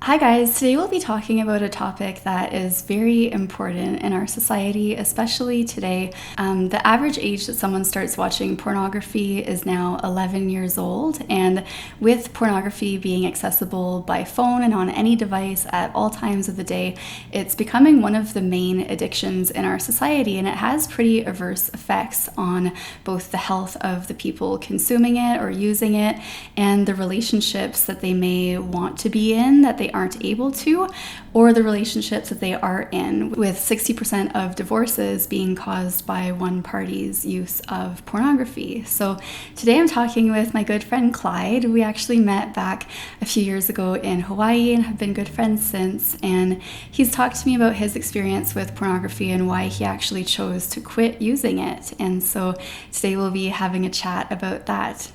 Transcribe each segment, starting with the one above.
Hi guys, today we'll be talking about a topic that is very important in our society, especially today. The average age that someone starts watching pornography is now 11 years old, and with pornography being accessible by phone and on any device at all times of the day, it's becoming one of the main addictions in our society, and it has pretty adverse effects on both the health of the people consuming it or using it and the relationships that they may want to be in that they aren't able to, or the relationships that they are in, with 60% of divorces being caused by one party's use of pornography. So today I'm talking with my good friend Clide. We actually met back a few years ago in Hawaii and have been good friends since, and he's talked to me about his experience with pornography and why he actually chose to quit using it. And so today we'll be having a chat about that.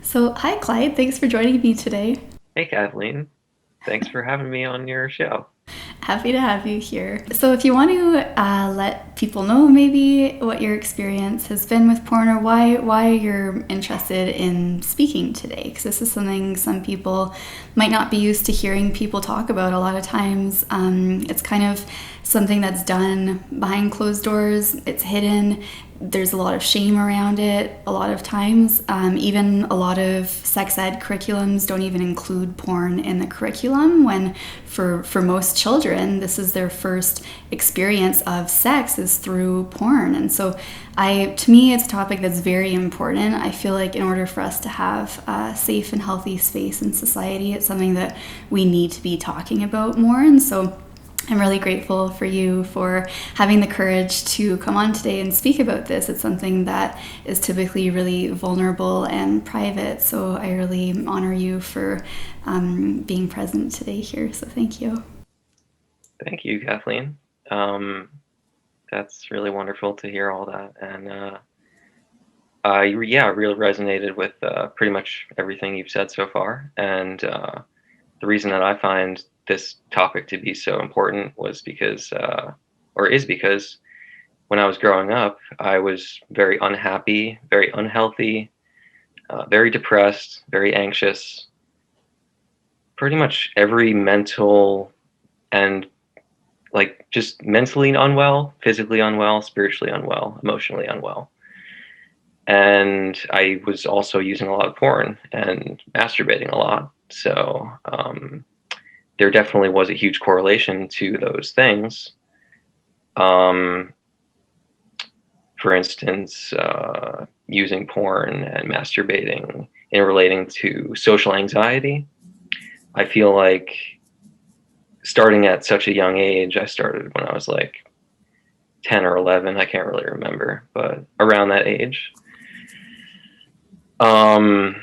So hi Clyde, thanks for joining me today. Hey, Kathleen. Thanks for having me on your show. Happy to have you here. So, if you want to let people know maybe what your experience has been with porn or why you're interested in speaking today, because this is something some people might not be used to hearing people talk about. A lot of times, it's kind of something that's done behind closed doors. It's hidden. There's a lot of shame around it a lot of times. Even a lot of sex ed curriculums don't even include porn in the curriculum when for most children, this is their first experience of sex is through porn. And so to me, it's a topic that's very important. I feel like in order for us to have a safe and healthy space in society, it's something that we need to be talking about more. And so I'm really grateful for you for having the courage to come on today and speak about this. It's something that is typically really vulnerable and private, so I really honor you for being present today here, so thank you. Thank you, Kathleen. That's really wonderful to hear all that. And I really resonated with pretty much everything you've said so far. And the reason that I find this topic to be so important was because when I was growing up, I was very unhappy, very unhealthy, very depressed, very anxious. Pretty much every mental and like just mentally unwell, physically unwell, spiritually unwell, emotionally unwell. And I was also using a lot of porn and masturbating a lot. So there definitely was a huge correlation to those things. For instance, using porn and masturbating in relating to social anxiety. I feel like starting at such a young age, I started when I was like 10 or 11, I can't really remember, but around that age. When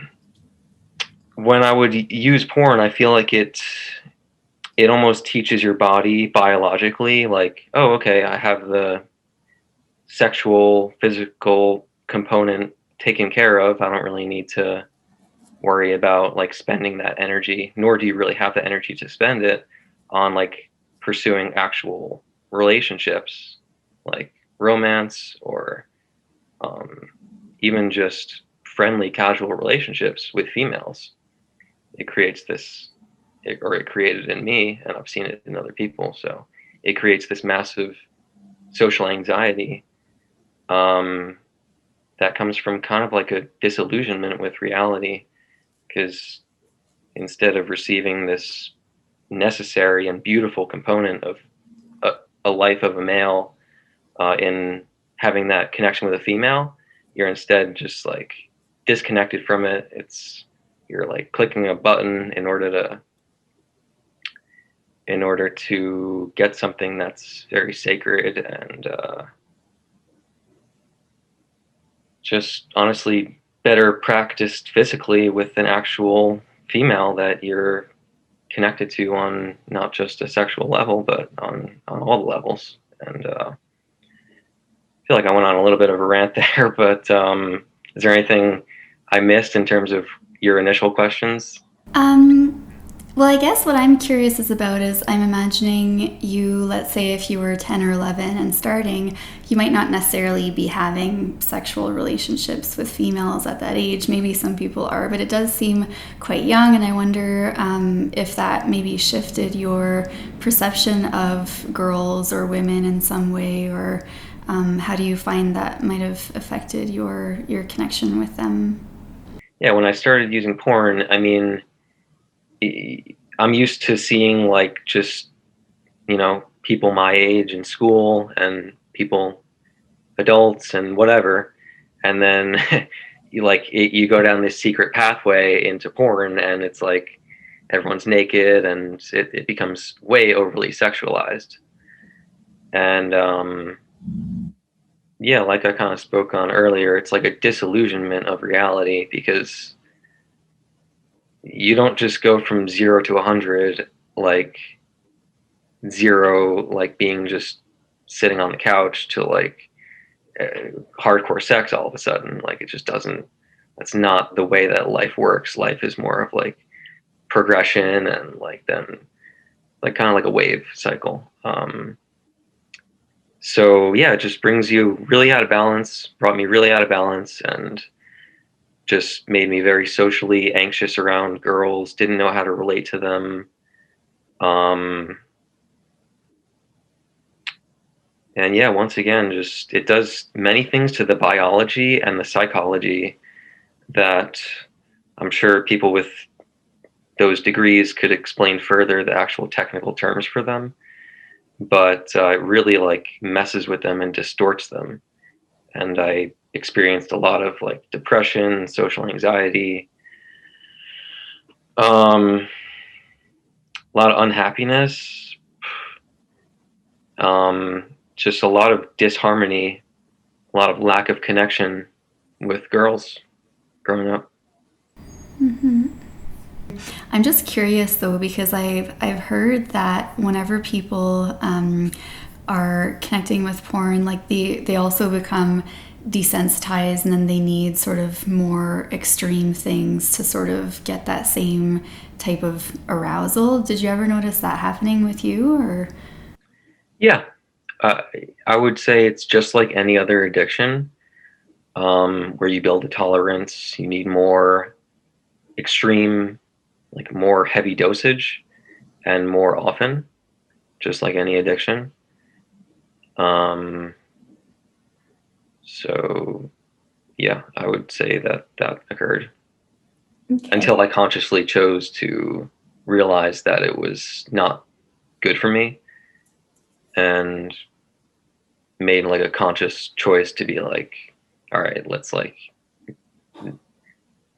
I would use porn, I feel like it almost teaches your body biologically, like, oh, okay, I have the sexual, physical component taken care of. I don't really need to worry about like spending that energy, nor do you really have the energy to spend it on like pursuing actual relationships, like romance or even just friendly, casual relationships with females. It creates it created in me, and I've seen it in other people. So it creates this massive social anxiety that comes from kind of like a disillusionment with reality, because instead of receiving this necessary and beautiful component of a life of a male in having that connection with a female, you're instead just like disconnected from it. You're like clicking a button in order to get something that's very sacred and just honestly better practiced physically with an actual female that you're connected to on not just a sexual level, but on all the levels. And I feel like I went on a little bit of a rant there, but is there anything I missed in terms of your initial questions? Um, Well, I guess what I'm curious is about is I'm imagining you, let's say if you were 10 or 11 and starting, you might not necessarily be having sexual relationships with females at that age. Maybe some people are, but it does seem quite young. And I wonder if that maybe shifted your perception of girls or women in some way, or how do you find that might have affected your connection with them? Yeah, when I started using porn, I mean, I'm used to seeing like just, people my age in school and people, adults and whatever. And then you go down this secret pathway into porn and it's like everyone's naked and it becomes way overly sexualized. And yeah, like I kind of spoke on earlier, it's like a disillusionment of reality because you don't just go from 0 to 100, like zero, like being just sitting on the couch to like hardcore sex all of a sudden. Like it just doesn't, that's not the way that life works. Life is more of like progression and like then like kind of like a wave cycle. So yeah, it just brings you really out of balance, brought me really out of balance, and just made me very socially anxious around girls, didn't know how to relate to them. Um, and yeah, once again, just it does many things to the biology and the psychology that I'm sure people with those degrees could explain further the actual technical terms for them. But it really like messes with them and distorts them. And I experienced a lot of like depression, social anxiety, a lot of unhappiness, just a lot of disharmony, a lot of lack of connection with girls growing up. Mm-hmm. I'm just curious though because I've heard that whenever people are connecting with porn, like they also become desensitized and then they need sort of more extreme things to sort of get that same type of arousal. Did you ever notice that happening with you, or? Yeah, uh, I would say it's just like any other addiction, where you build a tolerance. You need more extreme, like more heavy dosage and more often, just like any addiction. Um, so yeah, I would say that that occurred Okay. until I consciously chose to realize that it was not good for me and made like a conscious choice to be like, all right, let's like,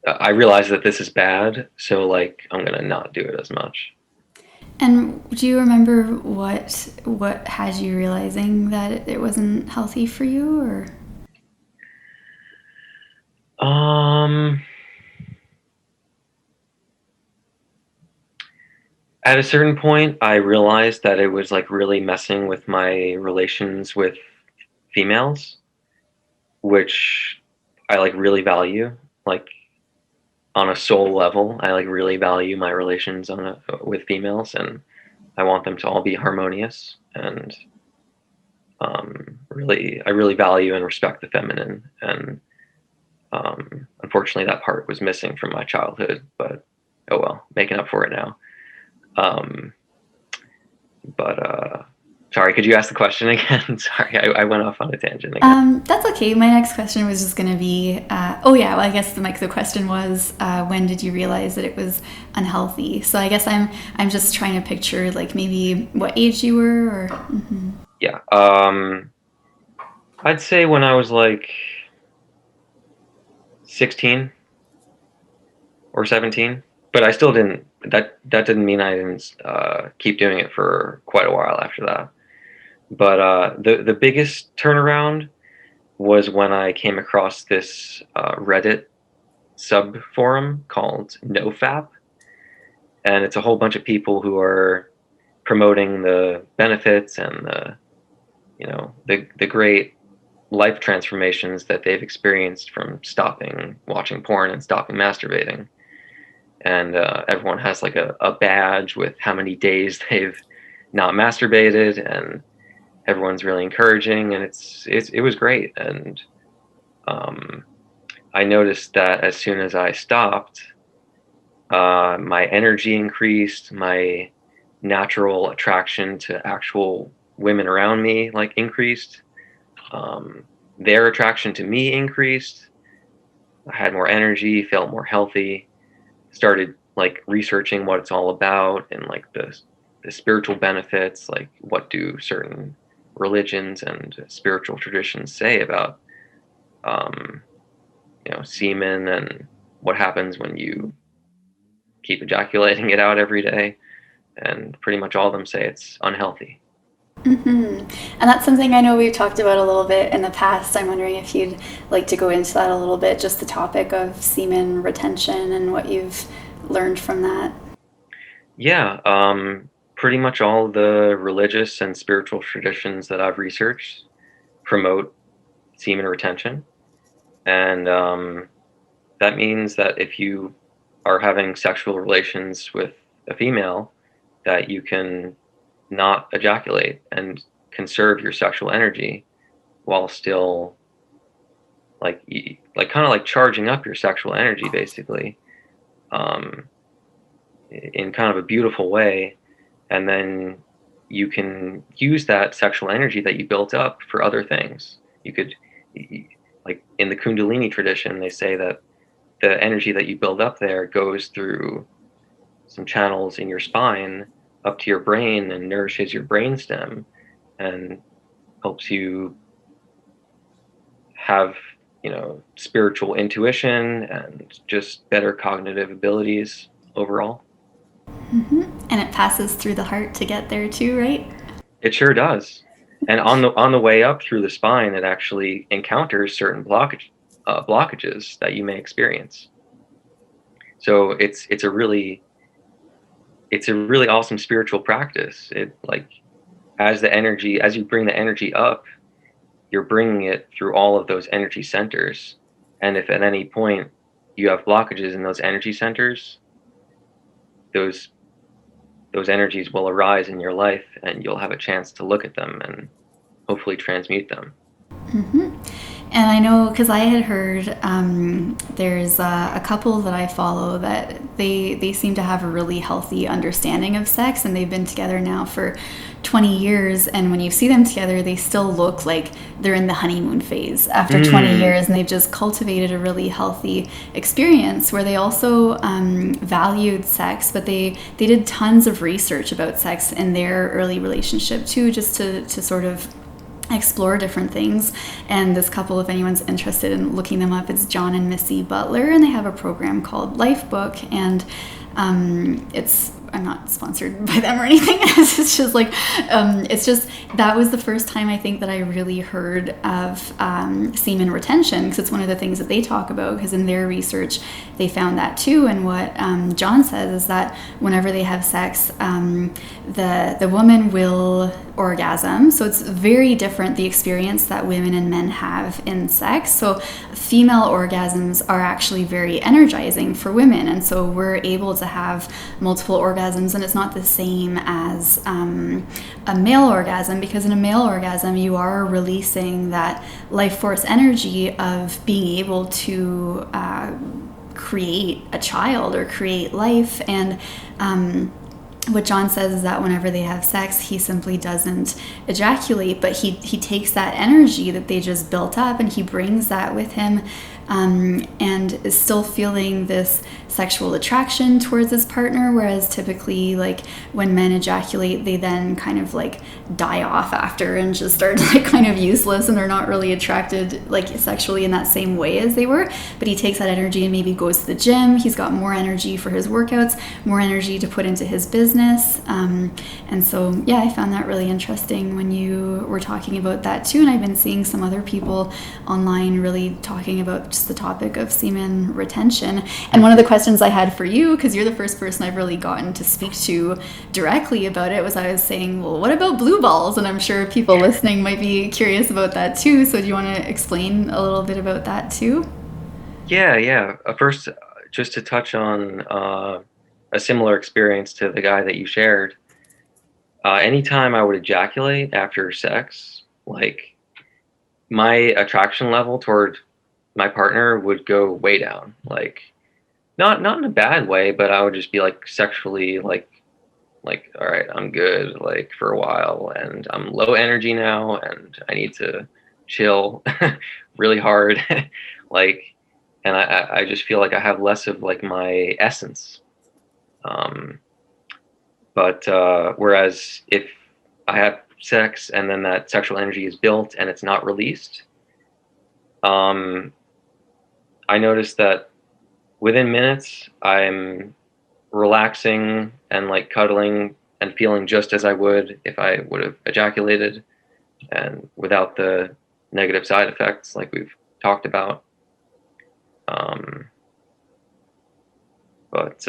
I realize that this is bad, so like I'm gonna not do it as much. And do you remember what had you realizing that it wasn't healthy for you, or? Um, at a certain point, I realized that it was like really messing with my relations with females, which I like really value. Like on a soul level, I like really value my relations with females, and I want them to all be harmonious. And really, I really value and respect the feminine. And unfortunately, that part was missing from my childhood. But oh well, making up for it now. Um, but sorry, could you ask the question again? Sorry, I went off on a tangent again. That's okay. My next question was just going to be, oh yeah, well, I guess the question was, when did you realize that it was unhealthy? So I guess I'm just trying to picture like maybe what age you were, or. Mhm. Yeah. I'd say when I was like 16 or 17, but I still didn't. That didn't mean I didn't keep doing it for quite a while after that. But the biggest turnaround was when I came across this Reddit sub forum called NoFap, and it's a whole bunch of people who are promoting the benefits and the great life transformations that they've experienced from stopping watching porn and stopping masturbating. and everyone has like a badge with how many days they've not masturbated, and everyone's really encouraging, and it was great. And um, I noticed that as soon as I stopped, my energy increased, my natural attraction to actual women around me like increased, um, their attraction to me increased. I had more energy, felt more healthy, started like researching what it's all about, and like the spiritual benefits, like what do certain religions and spiritual traditions say about um, semen, and what happens when you keep ejaculating it out every day. And pretty much all of them say it's unhealthy. Mm-hmm. And that's something I know we've talked about a little bit in the past. I'm wondering if you'd like to go into that a little bit, just the topic of semen retention and what you've learned from that. Yeah, pretty much all the religious and spiritual traditions that I've researched promote semen retention. And that means that if you are having sexual relations with a female, that you can not ejaculate and conserve your sexual energy while still like kind of like charging up your sexual energy, basically, um, in kind of a beautiful way. And then you can use that sexual energy that you built up for other things. You could, like in the Kundalini tradition, they say that the energy that you build up there goes through some channels in your spine up to your brain and nourishes your brainstem, and helps you have, spiritual intuition and just better cognitive abilities overall. Mm-hmm. And it passes through the heart to get there too, right? It sure does. And on the way up through the spine, it actually encounters certain blockages that you may experience. So it's a really awesome spiritual practice. It like as you bring the energy up, you're bringing it through all of those energy centers. And if at any point you have blockages in those energy centers, those those energies will arise in your life, and you'll have a chance to look at them and hopefully transmute them. Mm-hmm. And I know because I had heard there's a couple that I follow that they seem to have a really healthy understanding of sex, and they've been together now for 20 years. And when you see them together, they still look like they're in the honeymoon phase after 20 years, and they've just cultivated a really healthy experience where they also valued sex, but they did tons of research about sex in their early relationship too, just to sort of explore different things. And this couple, if anyone's interested in looking them up, it's John and Missy Butler, and they have a program called Lifebook. And I'm not sponsored by them or anything. It's just like that was the first time I think that I really heard of semen retention, because it's one of the things that they talk about, because in their research they found that too. And what John says is that whenever they have sex, the woman will orgasm. So it's very different, the experience that women and men have in sex. So female orgasms are actually very energizing for women, and so we're able to have multiple orgasms, and it's not the same as a male orgasm, because in a male orgasm you are releasing that life force energy of being able to create a child or create life. And what John says is that whenever they have sex, he simply doesn't ejaculate, but he takes that energy that they just built up and he brings that with him, and is still feeling this sexual attraction towards his partner. Whereas typically, like when men ejaculate, they then kind of like die off after and just start like kind of useless, and they're not really attracted like sexually in that same way as they were. But he takes that energy and maybe goes to the gym. He's got more energy for his workouts, more energy to put into his business. And so, yeah, I found that really interesting when you were talking about that too. And I've been seeing some other people online really talking about just the topic of semen retention. And one of the questions I had for you, because you're the first person I've really gotten to speak to directly about it, was I was saying, well, what about blue balls? And I'm sure people listening might be curious about that too. So do you want to explain a little bit about that too? Yeah. First, just to touch on a similar experience to the guy that you shared, anytime I would ejaculate after sex, like my attraction level toward my partner would go way down. Like not in a bad way, but I would just be like sexually like all right, I'm good like for a while, and I'm low energy now, and I need to chill really hard, like, and I just feel like I have less of like my essence. Um, but whereas if I have sex and then that sexual energy is built and it's not released, um, I notice that within minutes I'm relaxing and like cuddling and feeling just as I would if I would have ejaculated, and without the negative side effects like we've talked about. Um, but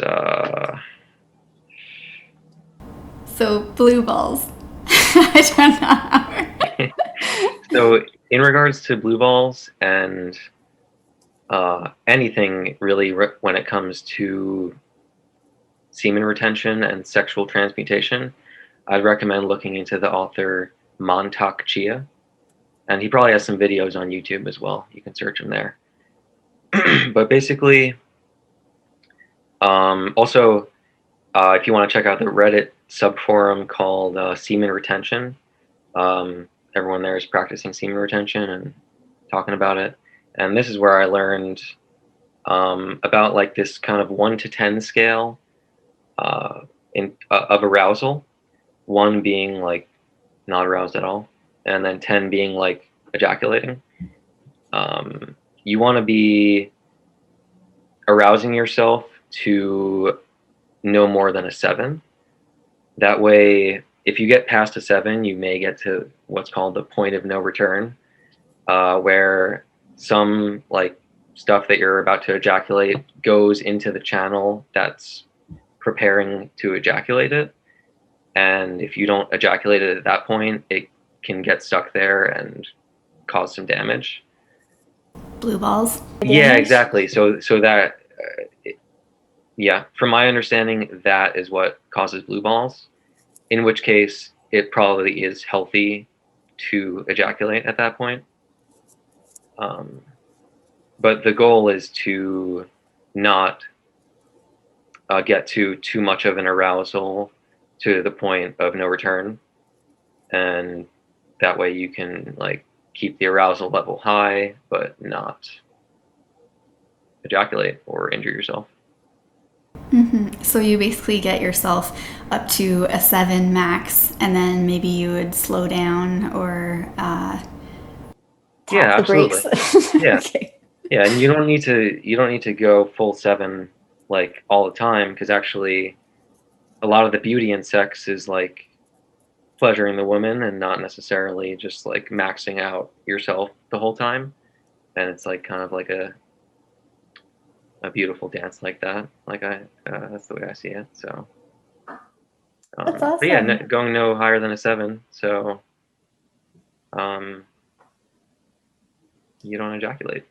So blue balls. I don't know. so in regards to blue balls and anything really when it comes to semen retention and sexual transmutation, I'd recommend looking into the author Mantak Chia, and he probably has some videos on YouTube as well. You can search him there. But basically, also, if you want to check out the Reddit subforum called Semen Retention, everyone there is practicing semen retention and talking about it. And this is where I learned about like this kind of 1 to 10 scale of arousal. 1 being like not aroused at all, and then 10 being like ejaculating. You want to be arousing yourself to no more than a 7. That way, if you get past a 7, you may get to what's called the point of no return, where some like stuff that you're about to ejaculate goes into the channel that's preparing to ejaculate it. And if you don't ejaculate it at that point, it can get stuck there and cause some damage. Blue balls. Yeah, exactly. So that, yeah, from my understanding, that is what causes blue balls, in which case it probably is healthy to ejaculate at that point. But the goal is to not get to too much of an arousal to the point of no return, and that way you can like keep the arousal level high but not ejaculate or injure yourself. Mm-hmm. So you basically get yourself up to a 7 max, and then maybe you would slow down or Yeah, absolutely. Yeah. Okay. Yeah, and you don't need to go full 7 like all the time, because actually a lot of the beauty in sex is like pleasuring the woman and not necessarily just like maxing out yourself the whole time. And it's like kind of like a beautiful dance like that. Like that's the way I see it. So That's awesome. but yeah, going no higher than a 7, so you don't ejaculate.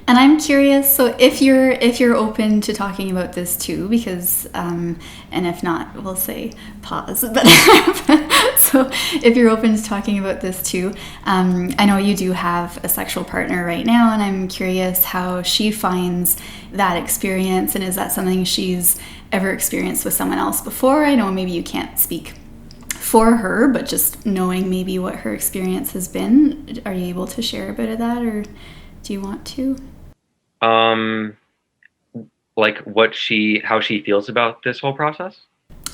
And I'm curious, so if you're open to talking about this too, because and if not, we'll say pause. But so if you're open to talking about this too, I know you do have a sexual partner right now, and I'm curious how she finds that experience, and is that something she's ever experienced with someone else before? I know maybe you can't speak for her, but just knowing maybe what her experience has been, are you able to share a bit of that, or do you want to? Like how she feels about this whole process?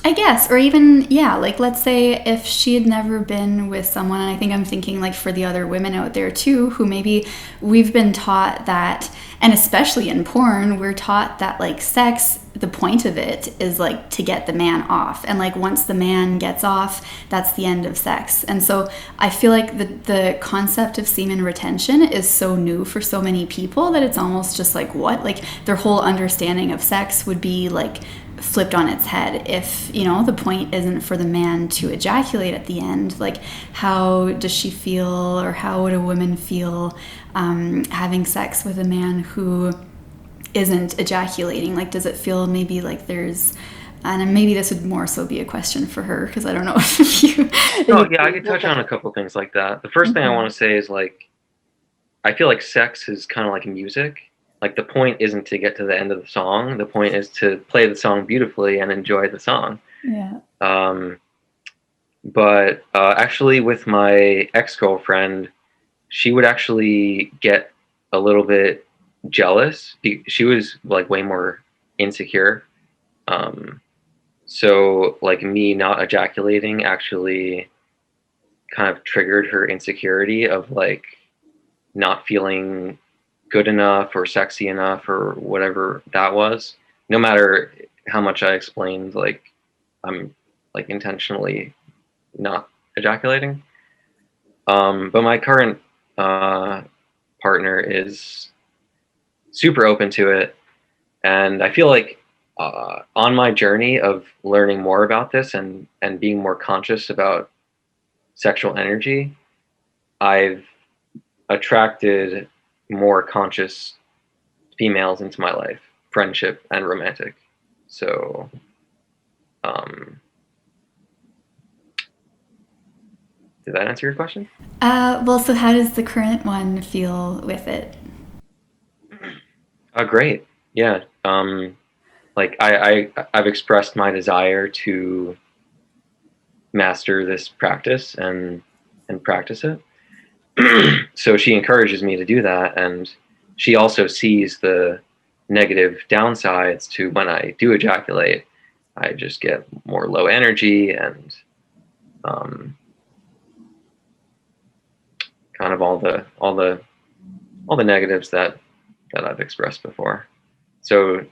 I guess, or even, yeah, like let's say if she had never been with someone, and I think I'm thinking like for the other women out there too, who maybe we've been taught that, and especially in porn, we're taught that like sex, the point of it is like to get the man off. And like once the man gets off, that's the end of sex. And so I feel like the concept of semen retention is so new for so many people that it's almost just like what? Like their whole understanding of sex would be like flipped on its head if, you know, the point isn't for the man to ejaculate at the end. Like how does she feel, or how would a woman feel having sex with a man who isn't ejaculating? Like, does it feel maybe like there's, and maybe this would more so be a question for her, because I don't know if you. Oh yeah, I could touch on a couple things like that. The first thing I want to say is like, I feel like sex is kind of like music. Like the point isn't to get to the end of the song. The point is to play the song beautifully and enjoy the song. Yeah. But actually, with my ex-girlfriend, she would actually get a little bit jealous. She was like way more insecure. So like me not ejaculating actually kind of triggered her insecurity of like not feeling good enough or sexy enough or whatever that was. No matter how much I explained, like I'm like intentionally not ejaculating. But my current partner is super open to it, and I feel like on my journey of learning more about this and being more conscious about sexual energy, I've attracted more conscious females into my life, friendship and romantic. So, um, did that answer your question? Well, so how does the current one feel with it? Great. Yeah. Like I've expressed my desire to master this practice and practice it. So she encourages me to do that, and she also sees the negative downsides to when I do ejaculate. I just get more low energy and um, kind of all the negatives that I've expressed before. So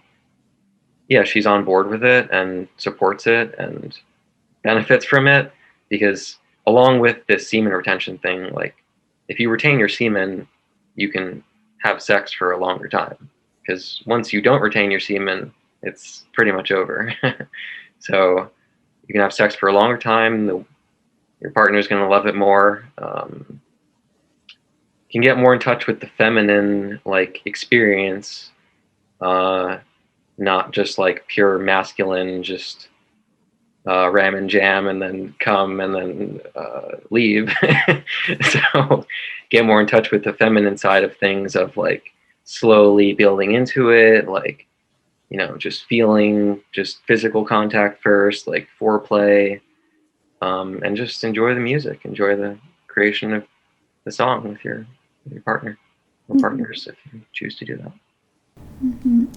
yeah, she's on board with it and supports it and benefits from it, because along with this semen retention thing, like if you retain your semen, you can have sex for a longer time, because once you don't retain your semen, it's pretty much over. So you can have sex for a longer time. Your partner's going to love it more. You can get more in touch with the feminine like experience, uh, not just like pure masculine, just ram and jam and then come and then leave. So get more in touch with the feminine side of things, of like slowly building into it, like, you know, just feeling just physical contact first, like foreplay, and just enjoy the music, enjoy the creation of the song with your partner or partners if you choose to do that.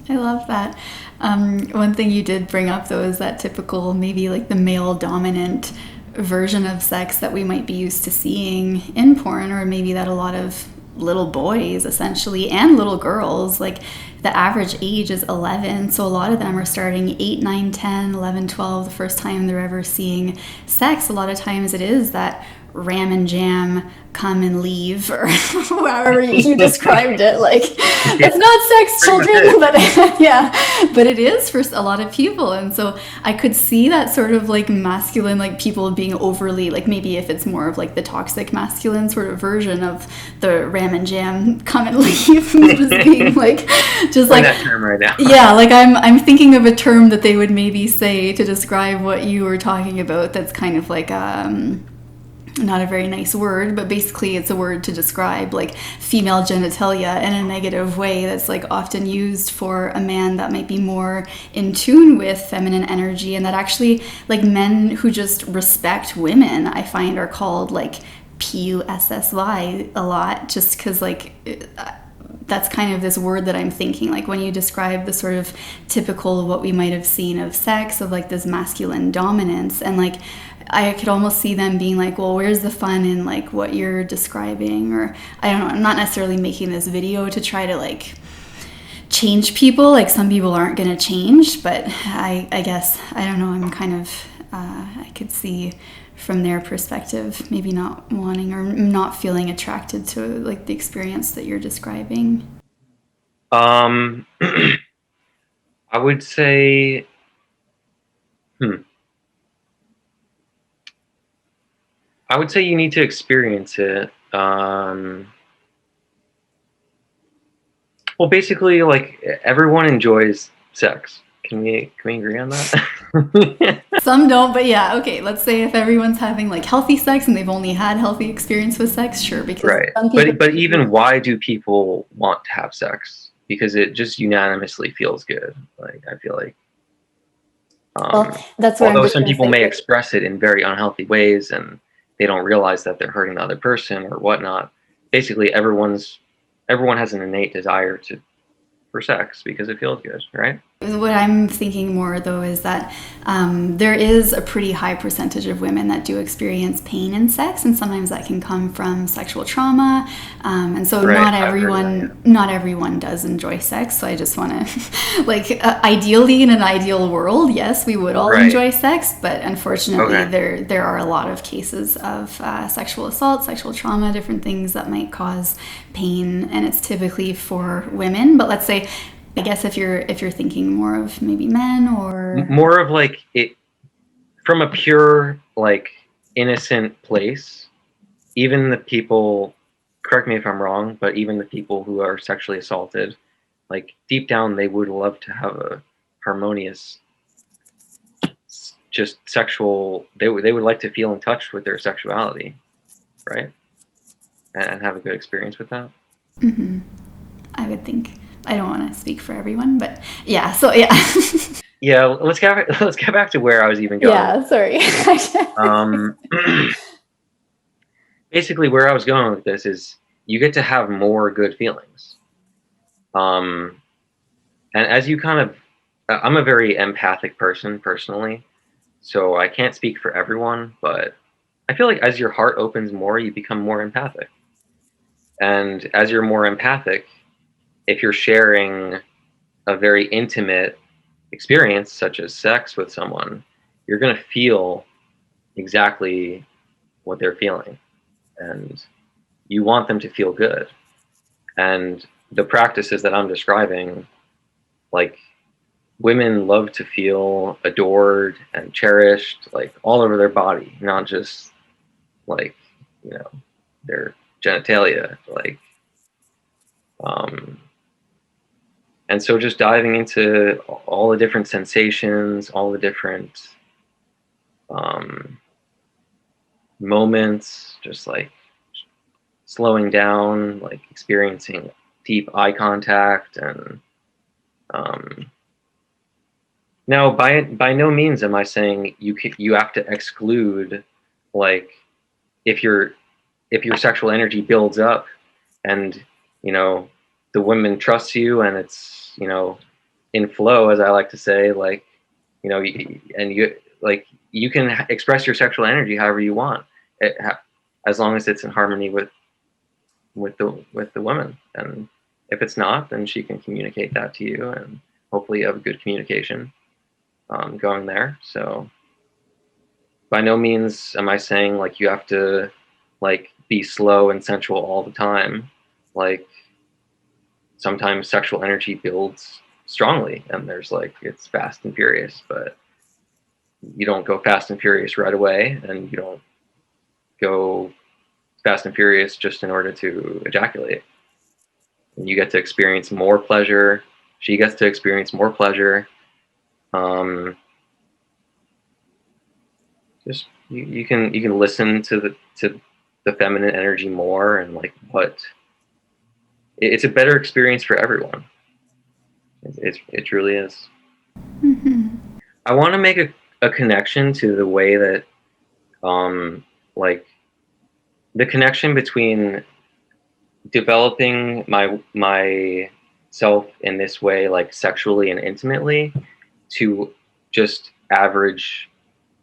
I love that. One thing you did bring up, though, is that typical, maybe like the male dominant version of sex that we might be used to seeing in porn, or maybe that a lot of little boys, essentially, and little girls, like the average age is 11. So a lot of them are starting 8, 9, 10, 11, 12, the first time they're ever seeing sex. A lot of times it is that ram and jam, come and leave, or however you described it. Like, Yeah, it's not sex, children, but yeah, but it is for a lot of people. And so I could see that sort of like masculine, like people being overly, like maybe if it's more of like the toxic masculine sort of version of the ram and jam, come and leave, just being like, just like that term right now. yeah, like I'm thinking of a term that they would maybe say to describe what you were talking about. That's kind of like not a very nice word, but basically it's a word to describe like female genitalia in a negative way, that's like often used for a man that might be more in tune with feminine energy. And that actually, like, men who just respect women, I find, are called like PUSSY a lot, just because like that's kind of this word that I'm thinking, like when you describe the sort of typical what we might have seen of sex, of like this masculine dominance, and like I could almost see them being like, well, where's the fun in like what you're describing? Or I don't know, I'm not necessarily making this video to try to like change people. Like, some people aren't going to change, but I guess, I don't know, I'm kind of, I could see from their perspective maybe not wanting or not feeling attracted to like the experience that you're describing. I would say, I would say you need to experience it. Well, basically, like everyone enjoys sex. Can we agree on that? Some don't, but yeah, okay. Let's say if everyone's having like healthy sex and they've only had healthy experience with sex, sure, because Right. some people. But even why do people want to have sex? Because it just unanimously feels good. Like I feel like, Well, that's where I'm although just some going to people say may that. express it in very unhealthy ways and they don't realize that they're hurting the other person or whatnot. Basically, everyone has an innate desire for sex because it feels good, right? What I'm thinking more though is that there is a pretty high percentage of women that do experience pain in sex, and sometimes that can come from sexual trauma. And so Right. not I've heard of that, yeah. everyone does enjoy sex. So I just want to, like, ideally in an ideal world, yes, we would all Right. enjoy sex, but unfortunately, Okay. there are a lot of cases of sexual assault, sexual trauma, different things that might cause pain, and it's typically for women. But let's say, I guess if you're thinking more of maybe men or. More of like it from a pure like innocent place. Even the people, correct me if I'm wrong, but even the people who are sexually assaulted, like deep down, they would love to have a harmonious, just sexual. They would like to feel in touch with their sexuality, right? And have a good experience with that. Mm-hmm. I would think. I don't want to speak for everyone, but yeah. So yeah. Yeah, let's get back to where I was even going with Yeah. Sorry. um basically where I was going with this is you get to have more good feelings. Um and as you kind of I'm a very empathic person personally, so I can't speak for everyone, but I feel like as your heart opens more, you become more empathic. And as you're more empathic, if you're sharing a very intimate experience such as sex with someone, you're going to feel exactly what they're feeling and you want them to feel good. And the practices that I'm describing, like women love to feel adored and cherished, like all over their body, not just like, you know, their genitalia, like, um, and so just diving into all the different sensations, all the different um, moments, just like slowing down, like experiencing deep eye contact, and um, now by no means am I saying you have to exclude, like if your sexual energy builds up and you know the woman trusts you and it's in flow, as I like to say, like and you can express your sexual energy however you want, it, as long as it's in harmony with the woman. And if it's not, then she can communicate that to you, and hopefully you have a good communication going there. So by no means am I saying like you have to like be slow and sensual all the time. Like sometimes sexual energy builds strongly and there's like it's fast and furious, but you don't go fast and furious right away, and you don't go fast and furious just in order to ejaculate. And you get to experience more pleasure. She gets to experience more pleasure. Um, just you can listen to the feminine energy more, and like what it's a better experience for everyone. It truly is. Mm-hmm. I want to make a connection to the way that like the connection between developing my self in this way, like sexually and intimately, to just average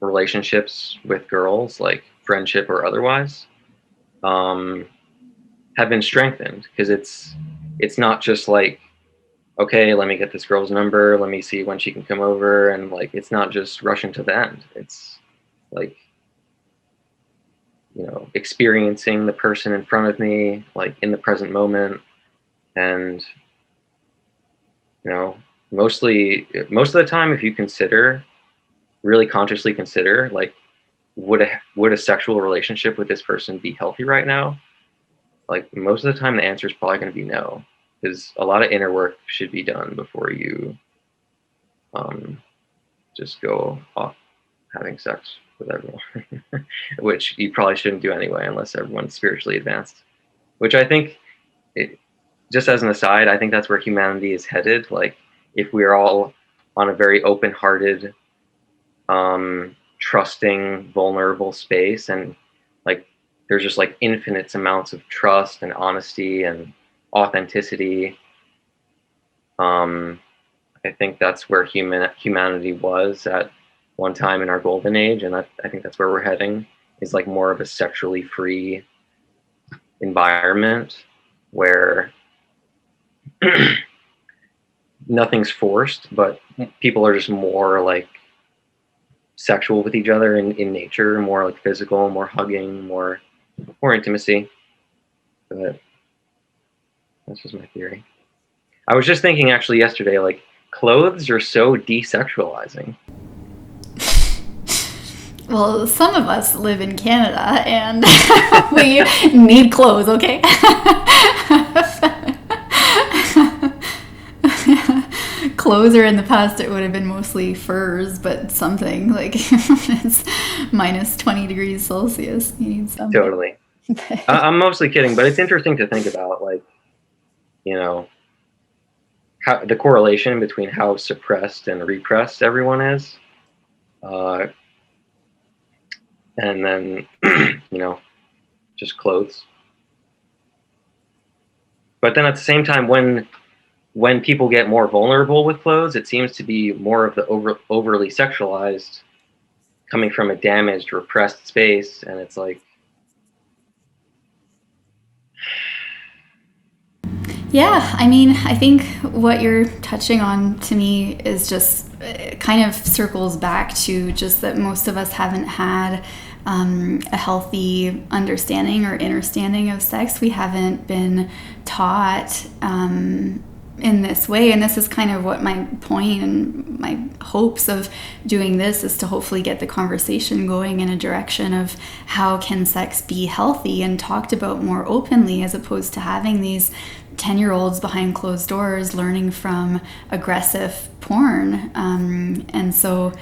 relationships with girls, like friendship or otherwise, um, have been strengthened, because it's not just like, okay, let me get this girl's number, let me see when she can come over, and like it's not just rushing to the end. It's like experiencing the person in front of me, like in the present moment, and you know most of the time, if you consider, really consciously consider, like would a sexual relationship with this person be healthy right now? Like most of the time the answer is probably going to be no. because a lot of inner work should be done before you just go off having sex with everyone, which you probably shouldn't do anyway unless everyone's spiritually advanced. Which I think, just as an aside, I think that's where humanity is headed. Like, if we're all on a very open-hearted, trusting, vulnerable space, and like there's just like infinite amounts of trust and honesty and authenticity. I think that's where humanity was at one time in our golden age, and I think that's where we're heading, is like more of a sexually free environment where nothing's forced, but people are just more like sexual with each other in nature, more like physical, more hugging, more intimacy. But that's just my theory. I was just thinking actually yesterday, like, clothes are so desexualizing. Well, some of us live in Canada and we need clothes, okay? Clothes, or in the past it would have been mostly furs, but something like it's minus 20 degrees Celsius. You need something. Totally. I'm mostly kidding, but it's interesting to think about, like, you know, how the correlation between how suppressed and repressed everyone is. And then, you know, just clothes. But then at the same time, when people get more vulnerable with clothes, it seems to be more of the overly sexualized, coming from a damaged, repressed space. And it's like, yeah, I mean, I think what you're touching on to me is just kind of circles back to just that most of us haven't had a healthy understanding or understanding of sex. We haven't been taught in this way, and this is kind of what my point and my hopes of doing this is, to hopefully get the conversation going in a direction of how can sex be healthy and talked about more openly, as opposed to having these 10-year-olds behind closed doors learning from aggressive porn. And so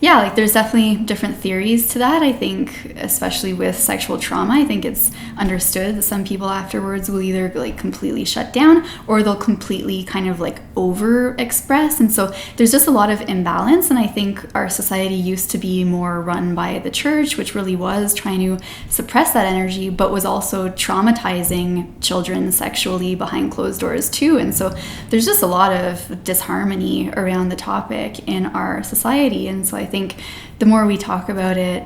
yeah, like there's definitely different theories to that. I think especially with sexual trauma, I think it's understood that some people afterwards will either like completely shut down or they'll completely kind of like over express. And so there's just a lot of imbalance. And I think our society used to be more run by the church, which really was trying to suppress that energy, but was also traumatizing children sexually behind closed doors too. And so there's just a lot of disharmony around the topic in our society. And so I think the more we talk about it,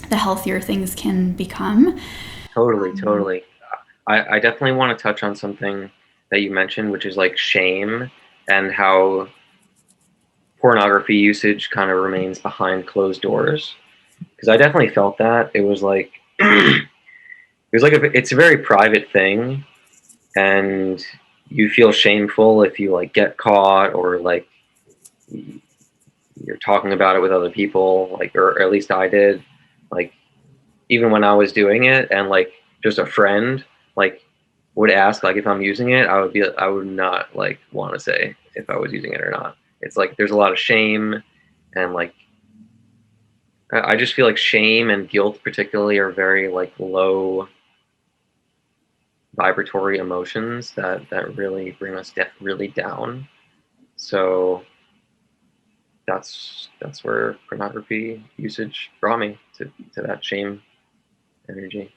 the healthier things can become. Totally. I definitely want to touch on something that you mentioned, which is like shame and how pornography usage kind of remains behind closed doors. Because I definitely felt that. It was like, it's a very private thing, and you feel shameful if you like get caught, or like you're talking about it with other people, like, or at least I did, like, even when I was doing it, and like just a friend like would ask like if I'm using it, I would not like want to say if I was using it or not. It's like there's a lot of shame, and like I just feel like shame and guilt particularly are very like low vibratory emotions that really bring us really down. So that's where pornography usage brought me to that shame energy.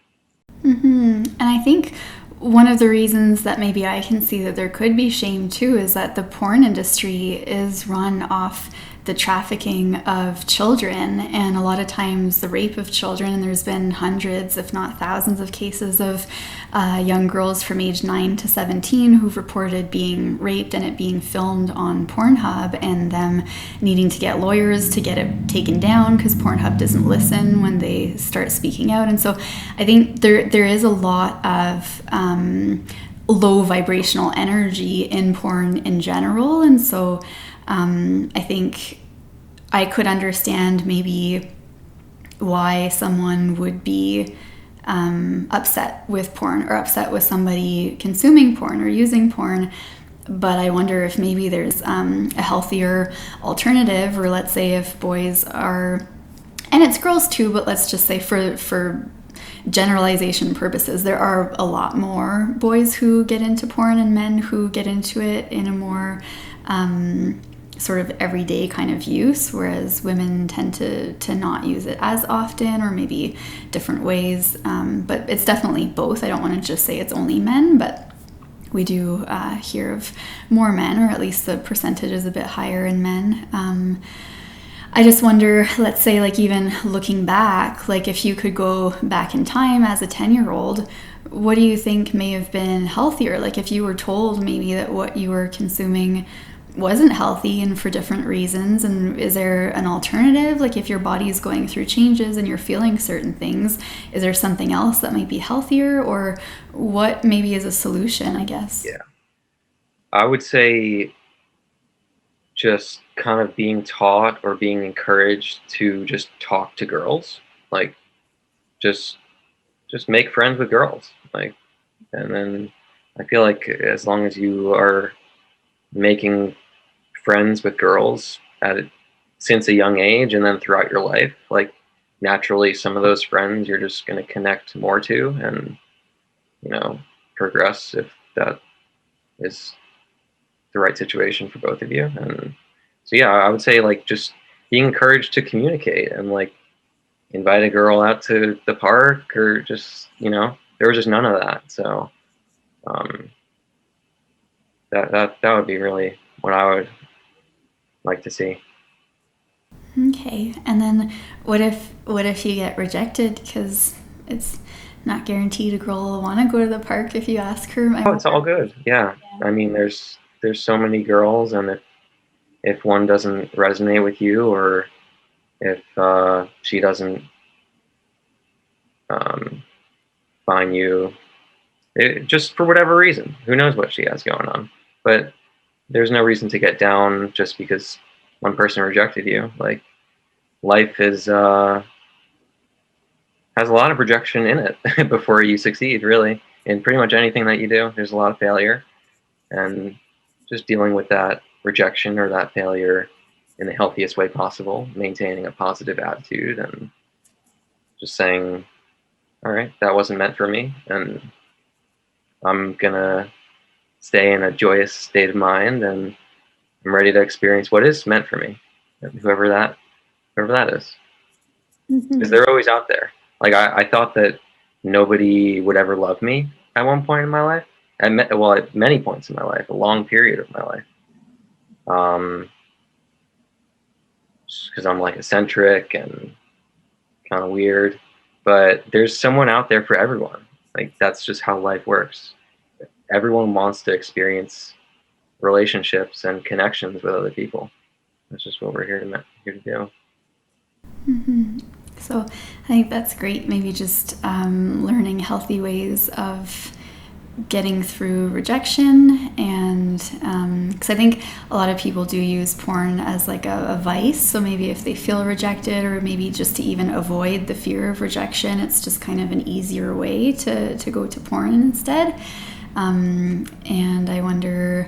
Mm-hmm. And I think one of the reasons that maybe I can see that there could be shame too is that the porn industry is run off the trafficking of children, and a lot of times the rape of children. And there's been hundreds, if not thousands, of cases of young girls from age 9 to 17 who've reported being raped, and it being filmed on Pornhub, and them needing to get lawyers to get it taken down because Pornhub doesn't listen when they start speaking out. And so I think there is a lot of low vibrational energy in porn in general. And so I think I could understand maybe why someone would be upset with porn or upset with somebody consuming porn or using porn. But I wonder if maybe there's a healthier alternative, or let's say if boys are, and it's girls too, but let's just say for generalization purposes, there are a lot more boys who get into porn and men who get into it in a more sort of everyday kind of use, whereas women tend to not use it as often, or maybe different ways. But it's definitely both. I don't want to just say it's only men, but we do hear of more men, or at least the percentage is a bit higher in men. I just wonder, let's say, like, even looking back, like if you could go back in time as a 10-year-old, what do you think may have been healthier? Like if you were told maybe that what you were consuming wasn't healthy and for different reasons, and is there an alternative? Like if your body is going through changes and you're feeling certain things, is there something else that might be healthier, or what maybe is a solution, I guess? Yeah. I would say just kind of being taught or being encouraged to just talk to girls, like just make friends with girls, like, and then I feel like as long as you are making friends with girls since a young age and then throughout your life, like naturally some of those friends you're just going to connect more to and, progress if that is the right situation for both of you. And so, yeah, I would say like just being encouraged to communicate and like invite a girl out to the park, or just, there was just none of that. So um, that would be really what I would like to see. Okay, and then what if you get rejected? Because it's not guaranteed a girl will want to go to the park if you ask her. I Oh, it's all wonder. good. Yeah. I mean, there's so many girls, and if one doesn't resonate with you, or if she doesn't um, find you, just for whatever reason, who knows what she has going on. But there's no reason to get down just because one person rejected you. Like, life has a lot of rejection in it before you succeed, really. In pretty much anything that you do, there's a lot of failure. And just dealing with that rejection or that failure in the healthiest way possible, maintaining a positive attitude and just saying, all right, that wasn't meant for me, and I'm gonna stay in a joyous state of mind, and I'm ready to experience what is meant for me, whoever that is, because Mhm. they're always out there. Like I thought that nobody would ever love me at one point in my life. At many points in my life, a long period of my life. Because I'm like eccentric and kind of weird, but there's someone out there for everyone. Like that's just how life works. Everyone wants to experience relationships and connections with other people. That's just what we're here to do. Mhm. So I think that's great. Maybe just learning healthy ways of getting through rejection, and because I think a lot of people do use porn as like a vice. So maybe if they feel rejected, or maybe just to even avoid the fear of rejection, it's just kind of an easier way to go to porn instead. And I wonder,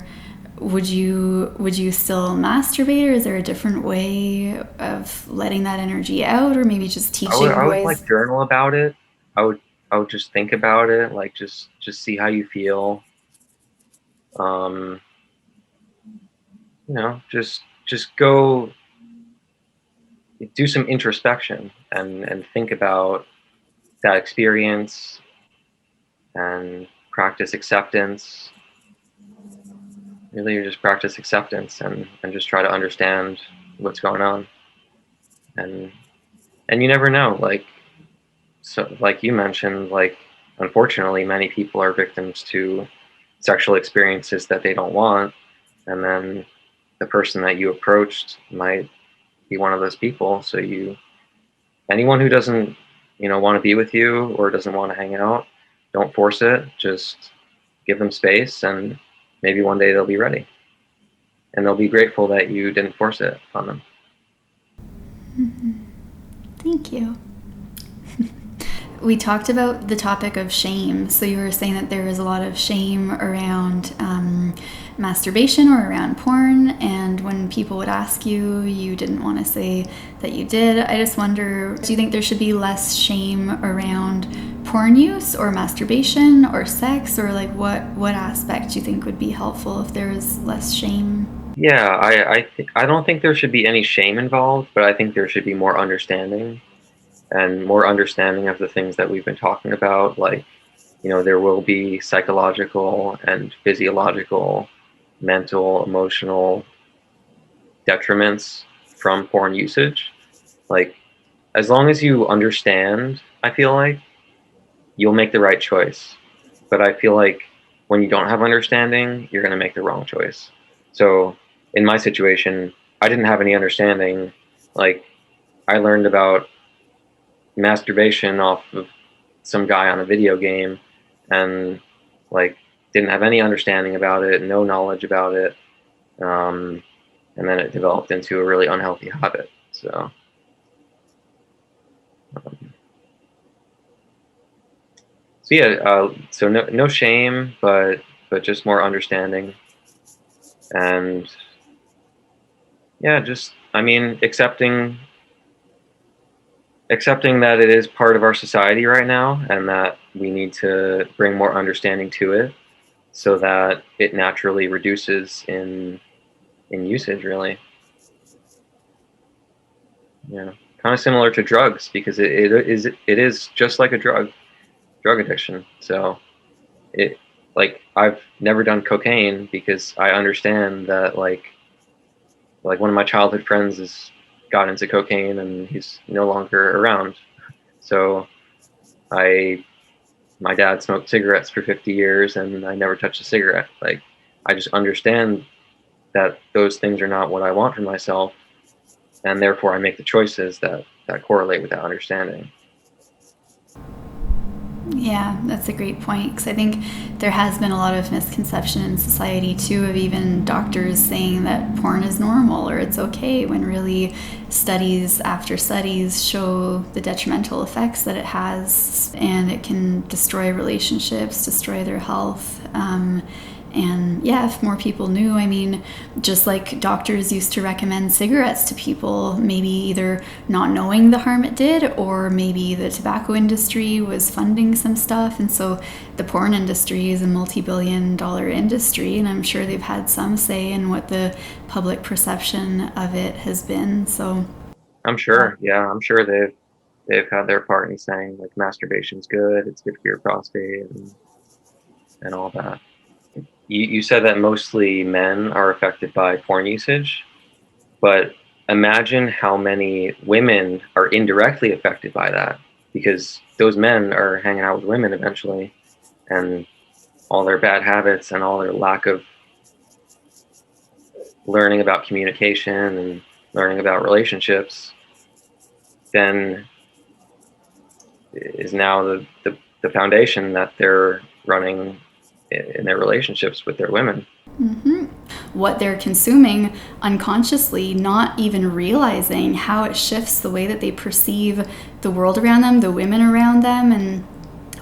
would you still masturbate, or is there a different way of letting that energy out, or maybe just teaching I would boys? like journal about it. I would I would just think about it, like just see how you feel. Um, just go do some introspection and think about that experience and practice acceptance. Really, you just practice acceptance and just try to understand what's going on. And you never know. Like you mentioned, like unfortunately, many people are victims to sexual experiences that they don't want, and then the person that you approached might be one of those people. So anyone who doesn't, want to be with you or doesn't want to hang out, don't force it. Just give them space, and maybe one day they'll be ready, and they'll be grateful that you didn't force it on them. Thank you. We talked about the topic of shame. So you were saying that there is a lot of shame around masturbation or around porn, and when people would ask you, you didn't want to say that you did. I just wonder, do you think there should be less shame around porn use or masturbation or sex, or like what aspect do you think would be helpful if there is less shame? Yeah, I don't think there should be any shame involved, but I think there should be more understanding and more understanding of the things that we've been talking about. Like, there will be psychological and physiological, mental, emotional detriments from porn usage. Like, as long as you understand, I feel like you'll make the right choice. But I feel like when you don't have understanding, you're going to make the wrong choice. So in my situation, I didn't have any understanding. Like, I learned about masturbation off of some guy on a video game, and like didn't have any understanding about it, no knowledge about it. Um, and then it developed into a really unhealthy habit. Um, so yeah, so no shame, but just more understanding, and yeah, just I mean accepting that it is part of our society right now, and that we need to bring more understanding to it, so that it naturally reduces in usage. Really, yeah, kind of similar to drugs, because it is just like a drug addiction. So it like I've never done cocaine because I understand that like one of my childhood friends has got into cocaine and he's no longer around. So I my dad smoked cigarettes for 50 years and I never touched a cigarette. Like, I just understand that those things are not what I want for myself, and therefore I make the choices that correlate with that understanding. Yeah, that's a great point, because I think there has been a lot of misconception in society too, of even doctors saying that porn is normal or it's okay, when really studies after studies show the detrimental effects that it has, and it can destroy relationships, destroy their health. And yeah, if more people knew, I mean, just like doctors used to recommend cigarettes to people, maybe either not knowing the harm it did, or maybe the tobacco industry was funding some stuff. And so the porn industry is a multi-billion-dollar industry, and I'm sure they've had some say in what the public perception of it has been. So I'm sure, yeah, I'm sure they've had their part in saying like masturbation's good, it's good for your prostate and all that. You said that mostly men are affected by porn usage, but imagine how many women are indirectly affected by that, because those men are hanging out with women eventually, and all their bad habits and all their lack of learning about communication and learning about relationships then is now the foundation that they're running in their relationships with their women. what they're consuming unconsciously, not even realizing how it shifts the way that they perceive the world around them, the women around them. And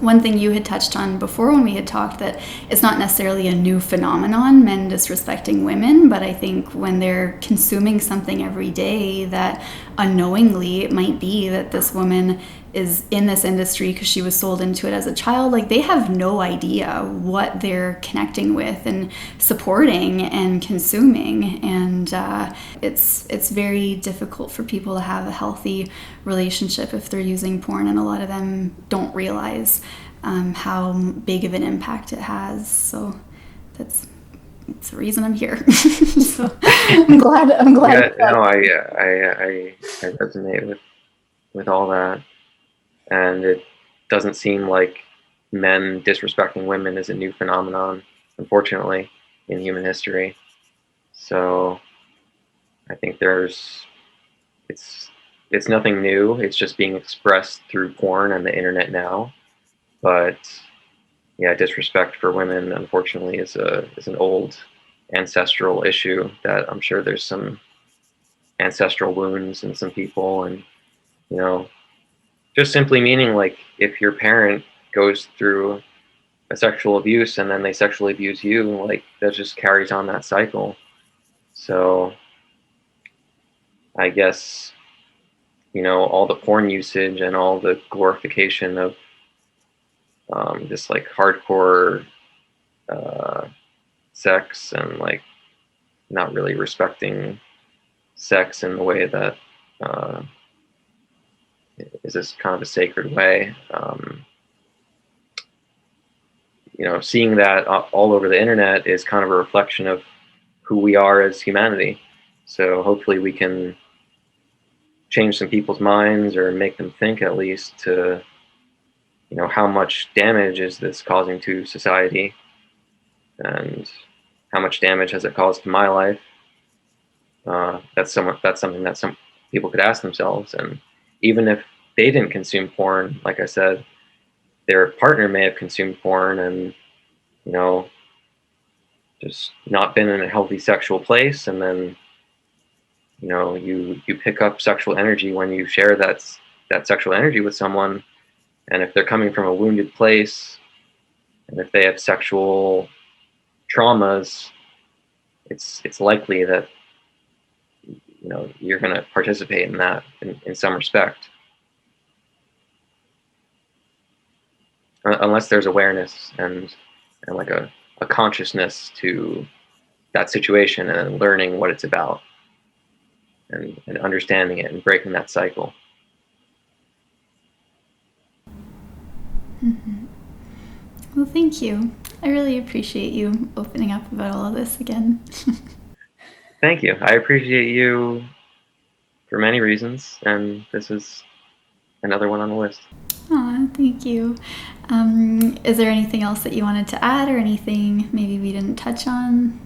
one thing you had touched on before when we had talked, that it's not necessarily a new phenomenon, men disrespecting women, but I think when they're consuming something every day, that unknowingly it might be that this woman is in this industry because she was sold into it as a child. Like, they have no idea what they're connecting with and supporting and consuming, and it's very difficult for people to have a healthy relationship if they're using porn, and a lot of them don't realize how big of an impact it has. So that's the reason I'm here. So I'm glad. Yeah, no, I resonate with all that, and it doesn't seem like men disrespecting women is a new phenomenon, unfortunately, in human history. So I think it's it's nothing new. It's just being expressed through porn and the internet now. But yeah, disrespect for women, unfortunately, is an old ancestral issue that I'm sure there's some ancestral wounds in some people, and you know just simply meaning like if your parent goes through a sexual abuse and then they sexually abuse you, like that just carries on that cycle. So I guess, all the porn usage and all the glorification of this like hardcore sex and like not really respecting sex in the way that is this kind of a sacred way. Seeing that all over the internet is kind of a reflection of who we are as humanity. So hopefully we can change some people's minds or make them think at least to, how much damage is this causing to society and how much damage has it caused to my life. That's something that some people could ask themselves. And even if they didn't consume porn, like I said, their partner may have consumed porn and, just not been in a healthy sexual place. And then, you pick up sexual energy when you share that sexual energy with someone. And if they're coming from a wounded place, and if they have sexual traumas, it's likely that, you're going to participate in that in some respect. Unless there's awareness and like a consciousness to that situation and learning what it's about and understanding it and breaking that cycle. Mm-hmm. Well, thank you. I really appreciate you opening up about all of this again. Thank you. I appreciate you for many reasons, and this is another one on the list. Aw, thank you. Is there anything else that you wanted to add or anything maybe we didn't touch on?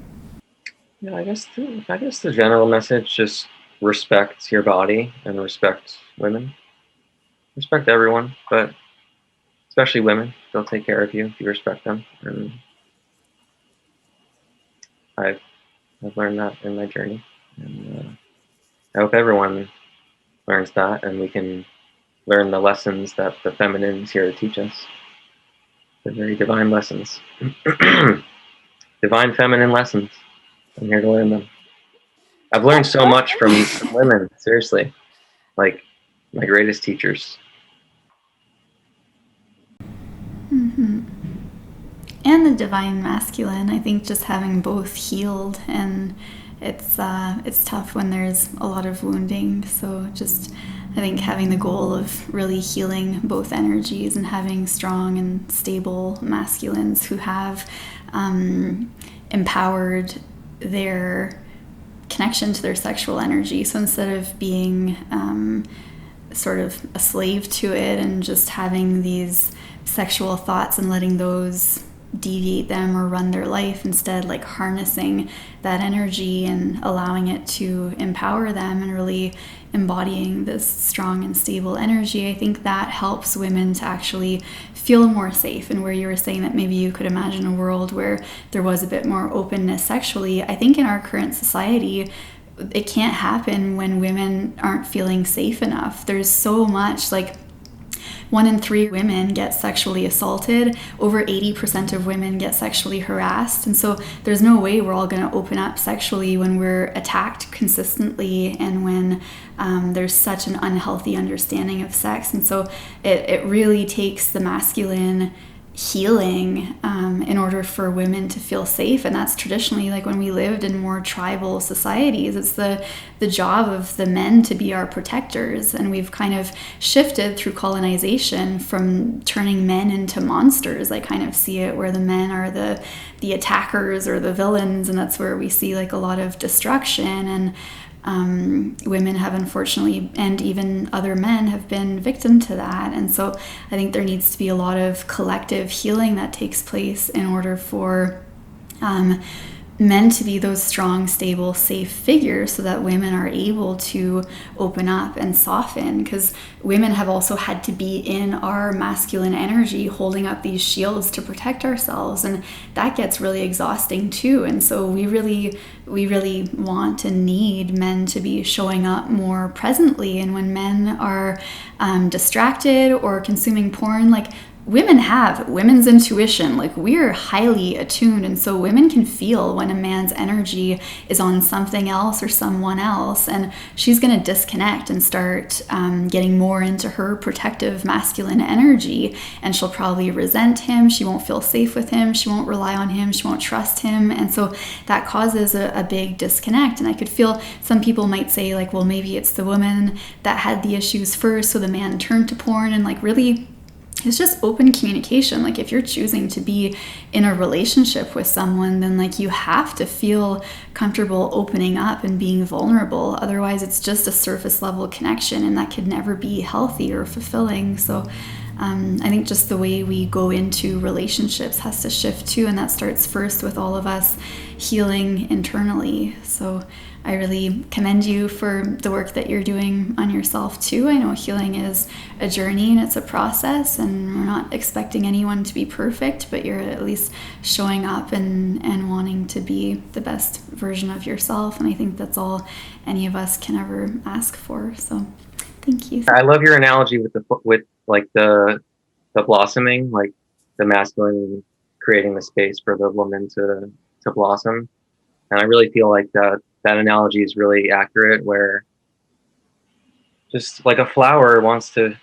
Yeah, I guess the general message, just respect your body and respect women. Respect everyone, but especially women. They'll take care of you if you respect them. And I've learned that in my journey. And I hope everyone learns that, and we can learn the lessons that the feminine is here to teach us. The very divine lessons. Divine feminine lessons. I'm here to learn them. I've learned so much from women, seriously. Like, my greatest teachers. Mm-hmm. And the divine masculine, I think just having both healed, and it's tough when there's a lot of wounding. So just, I think having the goal of really healing both energies and having strong and stable masculines who have empowered their connection to their sexual energy. So instead of being sort of a slave to it and just having these sexual thoughts and letting those deviate them or run their life, instead like harnessing that energy and allowing it to empower them and really embodying this strong and stable energy. I think that helps women to actually feel more safe. And where you were saying that maybe you could imagine a world where there was a bit more openness sexually, I think in our current society it can't happen when women aren't feeling safe enough. There's so much, like 1 in 3 women get sexually assaulted. Over 80% of women get sexually harassed. And so there's no way we're all going to open up sexually when we're attacked consistently and when there's such an unhealthy understanding of sex. And so it really takes the masculine healing in order for women to feel safe. And that's traditionally, like when we lived in more tribal societies, it's the job of the men to be our protectors. And we've kind of shifted through colonization from turning men into monsters. I kind of see it where the men are the attackers or the villains, and that's where we see like a lot of destruction. And women have unfortunately, and even other men have been victim to that. And so I think there needs to be a lot of collective healing that takes place in order for men to be those strong, stable, safe figures so that women are able to open up and soften, because women have also had to be in our masculine energy holding up these shields to protect ourselves, and that gets really exhausting too. And so we really want and need men to be showing up more presently. And when men are distracted or consuming porn, like, women have women's intuition. Like, we're highly attuned, and so women can feel when a man's energy is on something else or someone else, and she's going to disconnect and start getting more into her protective masculine energy, and she'll probably resent him. She won't feel safe with him. She won't rely on him. She won't trust him, and so that causes a big disconnect. And I could feel some people might say, like, well, maybe it's the woman that had the issues first, so the man turned to porn. And like, really, it's just open communication. Like, if you're choosing to be in a relationship with someone, then like, you have to feel comfortable opening up and being vulnerable. Otherwise, it's just a surface level connection, and that could never be healthy or fulfilling. So I think just the way we go into relationships has to shift too, and that starts first with all of us healing internally. So I really commend you for the work that you're doing on yourself too. I know healing is a journey and it's a process, and we're not expecting anyone to be perfect, but you're at least showing up and wanting to be the best version of yourself. And I think that's all any of us can ever ask for. So thank you. I love your analogy with the blossoming, like the masculine creating the space for the woman to blossom. And I really feel like that analogy is really accurate, where just like a flower wants to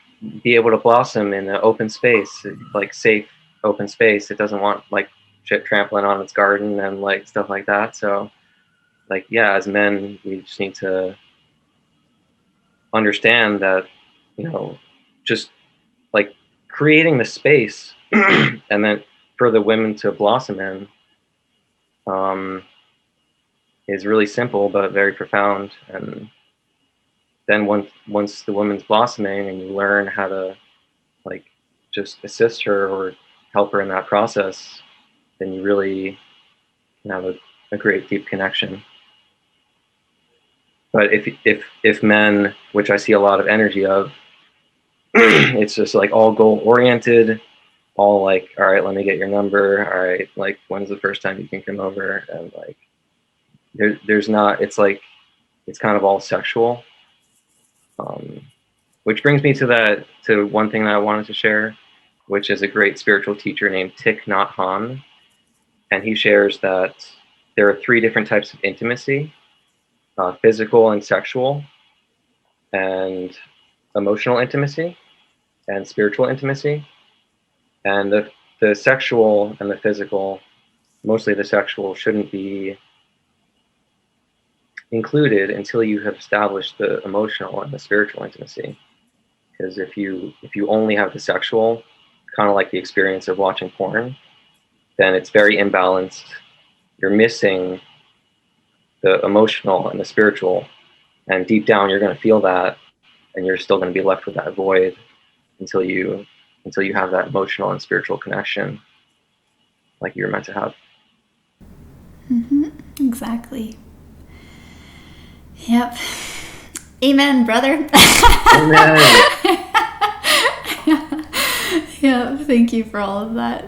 be able to blossom in an open space, like safe open space. It doesn't want like shit trampling on its garden and like stuff like that. So like, yeah, as men, we just need to understand that, just like creating the space and then for the women to blossom in is really simple but very profound. And then once the woman's blossoming and you learn how to like just assist her or help her in that process, then you really can have a great deep connection. But if men, which I see a lot of energy of, it's just like all goal oriented, all like, all right, let me get your number. All right, like, when's the first time you can come over? And like, there's not, it's like, it's kind of all sexual. Which brings me to one thing that I wanted to share, which is a great spiritual teacher named Thich Nhat Hanh. And he shares that there are 3 different types of intimacy: physical and sexual, and emotional intimacy, and spiritual intimacy. And the sexual and the physical, mostly the sexual, shouldn't be included until you have established the emotional and the spiritual intimacy. Because if you only have the sexual, kind of like the experience of watching porn, then it's very imbalanced. You're missing the emotional and the spiritual, and deep down you're going to feel that, and you're still going to be left with that void until you have that emotional and spiritual connection like you're meant to have. Mm-hmm. Exactly. Yep. Amen, brother. Amen. Yeah, thank you for all of that.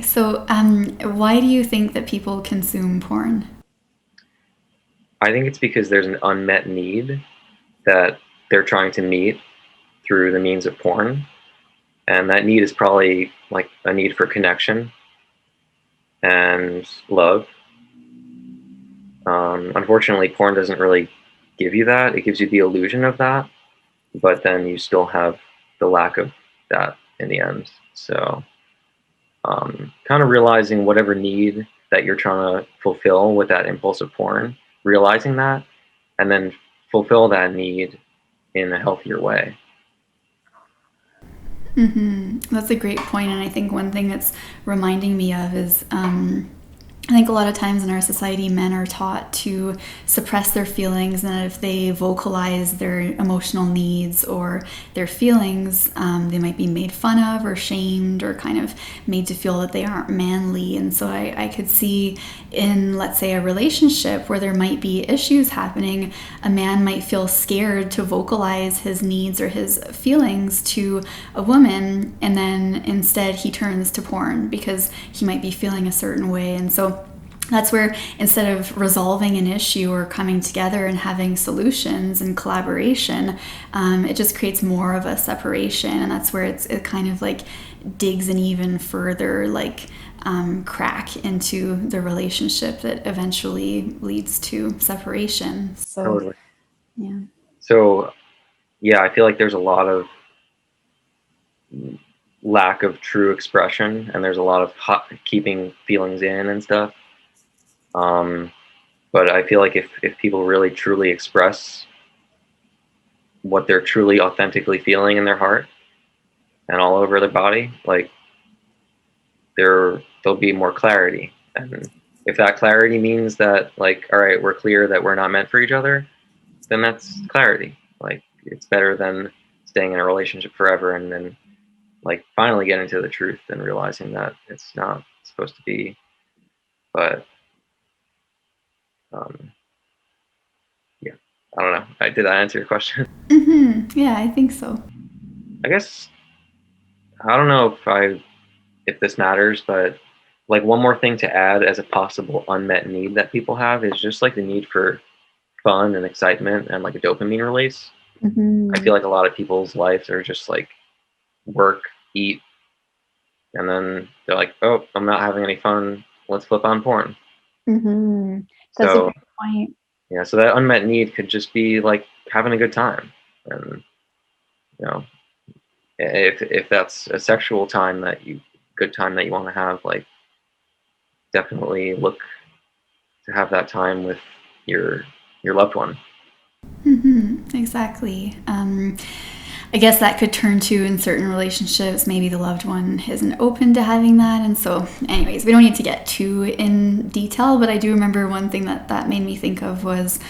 So, why do you think that people consume porn? I think it's because there's an unmet need that they're trying to meet through the means of porn. And that need is probably like a need for connection and love. Unfortunately, porn doesn't really give you that. It gives you the illusion of that, but then you still have the lack of that in the end. So kind of realizing whatever need that you're trying to fulfill with that impulsive porn, realizing that, and then fulfill that need in a healthier way. Mm-hmm. That's a great point. And I think one thing that's reminding me of is I think a lot of times in our society, men are taught to suppress their feelings, and that if they vocalize their emotional needs or their feelings, they might be made fun of or shamed or kind of made to feel that they aren't manly. And so I could see in, let's say, a relationship where there might be issues happening, a man might feel scared to vocalize his needs or his feelings to a woman, and then instead he turns to porn because he might be feeling a certain way. And so that's where, instead of resolving an issue or coming together and having solutions and collaboration, it just creates more of a separation. And that's where it kind of like digs an even further like crack into the relationship that eventually leads to separation. So Totally. yeah. So yeah, I feel like there's a lot of lack of true expression, and there's a lot of keeping feelings in and stuff. But I feel like if people really truly express what they're truly authentically feeling in their heart and all over their body, like there'll be more clarity. And if that clarity means that, like, all right, we're clear that we're not meant for each other, then that's clarity. Like, it's better than staying in a relationship forever and then like finally getting to the truth and realizing that it's not supposed to be. But yeah, I don't know. Did I answer your question? Yeah, I think so. I guess I don't know if this matters, but like one more thing to add as a possible unmet need that people have is just like the need for fun and excitement and like a dopamine release. I feel like a lot of people's lives are just like work, eat, and then they're like, oh, I'm not having any fun. Let's flip on porn. That's a So great point. yeah, so that unmet need could just be like having a good time, and you know, if that's a sexual time good time that you want to have, like definitely look to have that time with your loved one. Exactly. I guess that could turn to, in certain relationships, maybe the loved one isn't open to having that. And so, anyways, we don't need to get too in detail, but I do remember one thing that made me think of was,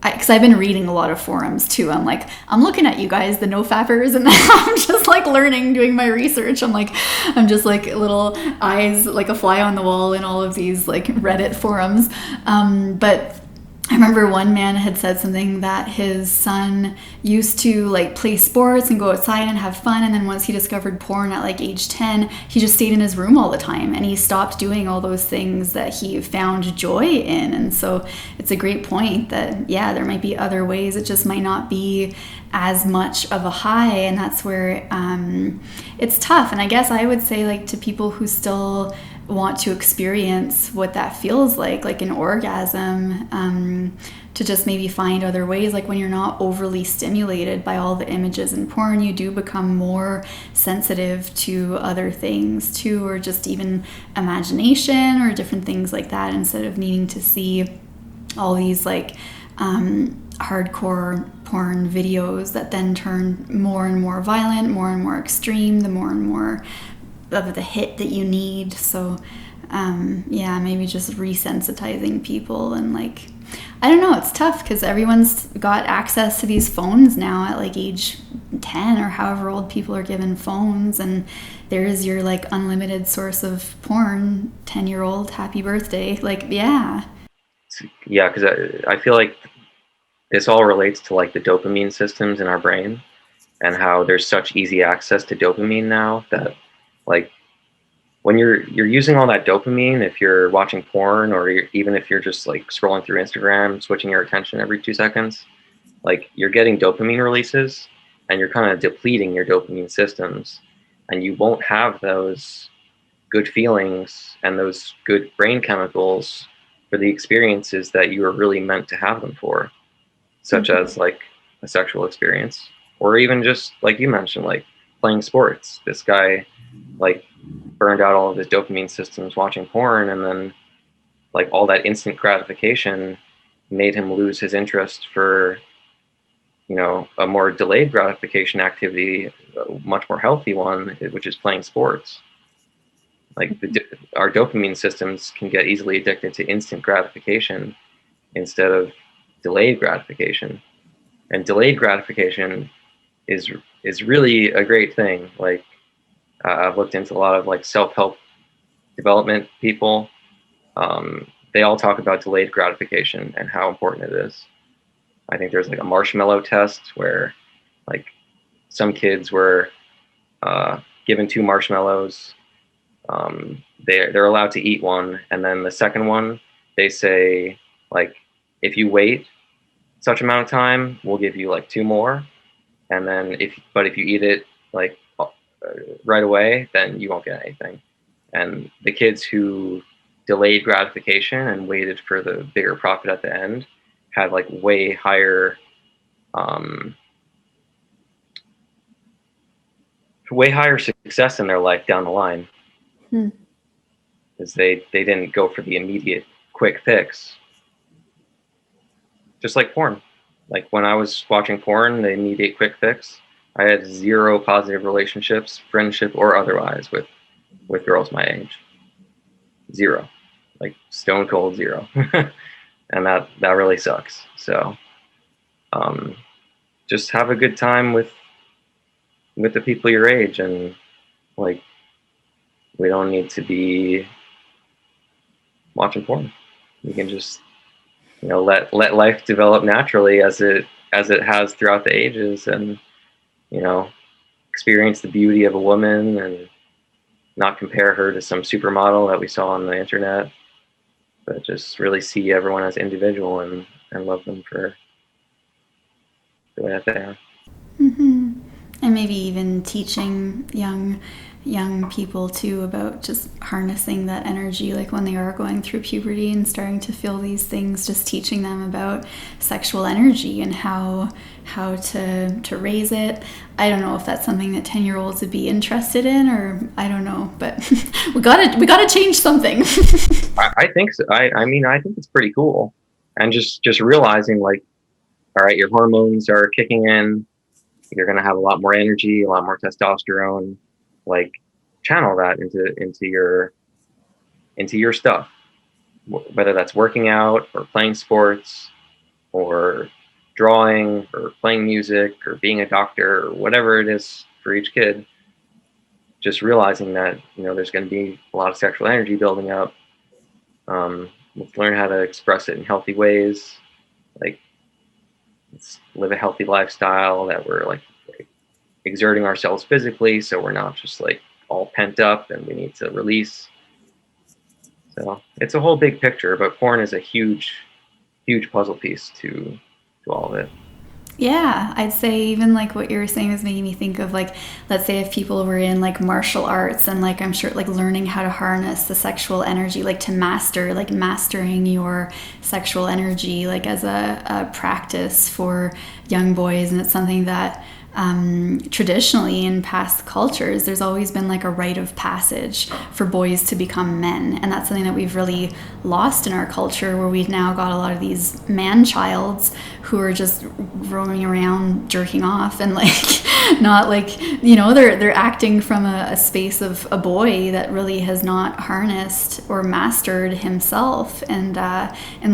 because I've been reading a lot of forums too. I'm looking at you guys, the NoFappers, and I'm just like learning, doing my research. I'm just like little eyes, like a fly on the wall in all of these like Reddit forums. But I remember one man had said something that his son used to like play sports and go outside and have fun, and then once he discovered porn at like age 10, he just stayed in his room all the time and he stopped doing all those things that he found joy in. And so it's a great point that yeah, there might be other ways, it just might not be as much of a high. And that's where it's tough. And I guess I would say, like, to people who still want to experience what that feels like an orgasm, to just maybe find other ways. Like, when you're not overly stimulated by all the images in porn, you do become more sensitive to other things too, or just even imagination or different things like that, instead of needing to see all these like hardcore porn videos that then turn more and more violent, more and more extreme, the more and more of the hit that you need. So yeah, maybe just resensitizing people. And like, I don't know, it's tough because everyone's got access to these phones now at like age 10 or however old people are given phones, and there's your like unlimited source of porn. 10-year-old, happy birthday. Like, yeah. Yeah, because I feel like this all relates to like the dopamine systems in our brain and how there's such easy access to dopamine now that like when you're using all that dopamine, if you're watching porn or even if you're just like scrolling through Instagram, switching your attention every 2 seconds, like you're getting dopamine releases and you're kind of depleting your dopamine systems, and you won't have those good feelings and those good brain chemicals for the experiences that you were really meant to have them for, such as like a sexual experience, or even just like you mentioned, like playing sports. This guy like burned out all of his dopamine systems watching porn, and then like all that instant gratification made him lose his interest for, you know, a more delayed gratification activity, a much more healthy one, which is playing sports. Like our dopamine systems can get easily addicted to instant gratification instead of delayed gratification. And delayed gratification is really a great thing. Like I've looked into a lot of like self-help development people. They all talk about delayed gratification and how important it is. I think there's like a marshmallow test where like some kids were given 2 marshmallows. They're allowed to eat one, and then the second one they say like, if you wait such amount of time, we'll give you like 2 more, and then if you eat it like right away, then you won't get anything. And the kids who delayed gratification and waited for the bigger profit at the end had like way higher success in their life down the line, because they didn't go for the immediate quick fix. Just like porn. Like when I was watching porn, the immediate quick fix, I had 0 positive relationships, friendship or otherwise, with girls my age. 0. Like stone cold 0. And that really sucks. So just have a good time with the people your age, and like we don't need to be watching porn. We can just let life develop naturally as it has throughout the ages, and experience the beauty of a woman and not compare her to some supermodel that we saw on the internet, but just really see everyone as individual and love them for the way that they are. Mm-hmm. And maybe even teaching young people too about just harnessing that energy, like when they are going through puberty and starting to feel these things, just teaching them about sexual energy and how to raise it. I don't know if that's something that 10-year-olds would be interested in, or I don't know, but we gotta change something. I think so. I mean, I think it's pretty cool, and just realizing like, all right, your hormones are kicking in. You're going to have a lot more energy, a lot more testosterone. Like, channel that into your stuff, whether that's working out or playing sports or drawing or playing music or being a doctor or whatever it is for each kid. Just realizing that there's going to be a lot of sexual energy building up. Let's learn how to express it in healthy ways. Like, let's live a healthy lifestyle that we're like exerting ourselves physically, so we're not just like all pent up and we need to release. So it's a whole big picture, but porn is a huge puzzle piece to all of it. Yeah, I'd say even like what you were saying is making me think of like, let's say if people were in like martial arts and like I'm sure like learning how to harness the sexual energy, like to mastering your sexual energy like as a practice for young boys. And it's something that traditionally in past cultures, there's always been like a rite of passage for boys to become men. And that's something that we've really lost in our culture, where we've now got a lot of these man-childs who are just roaming around jerking off and like not like, they're acting from a space of a boy that really has not harnessed or mastered himself and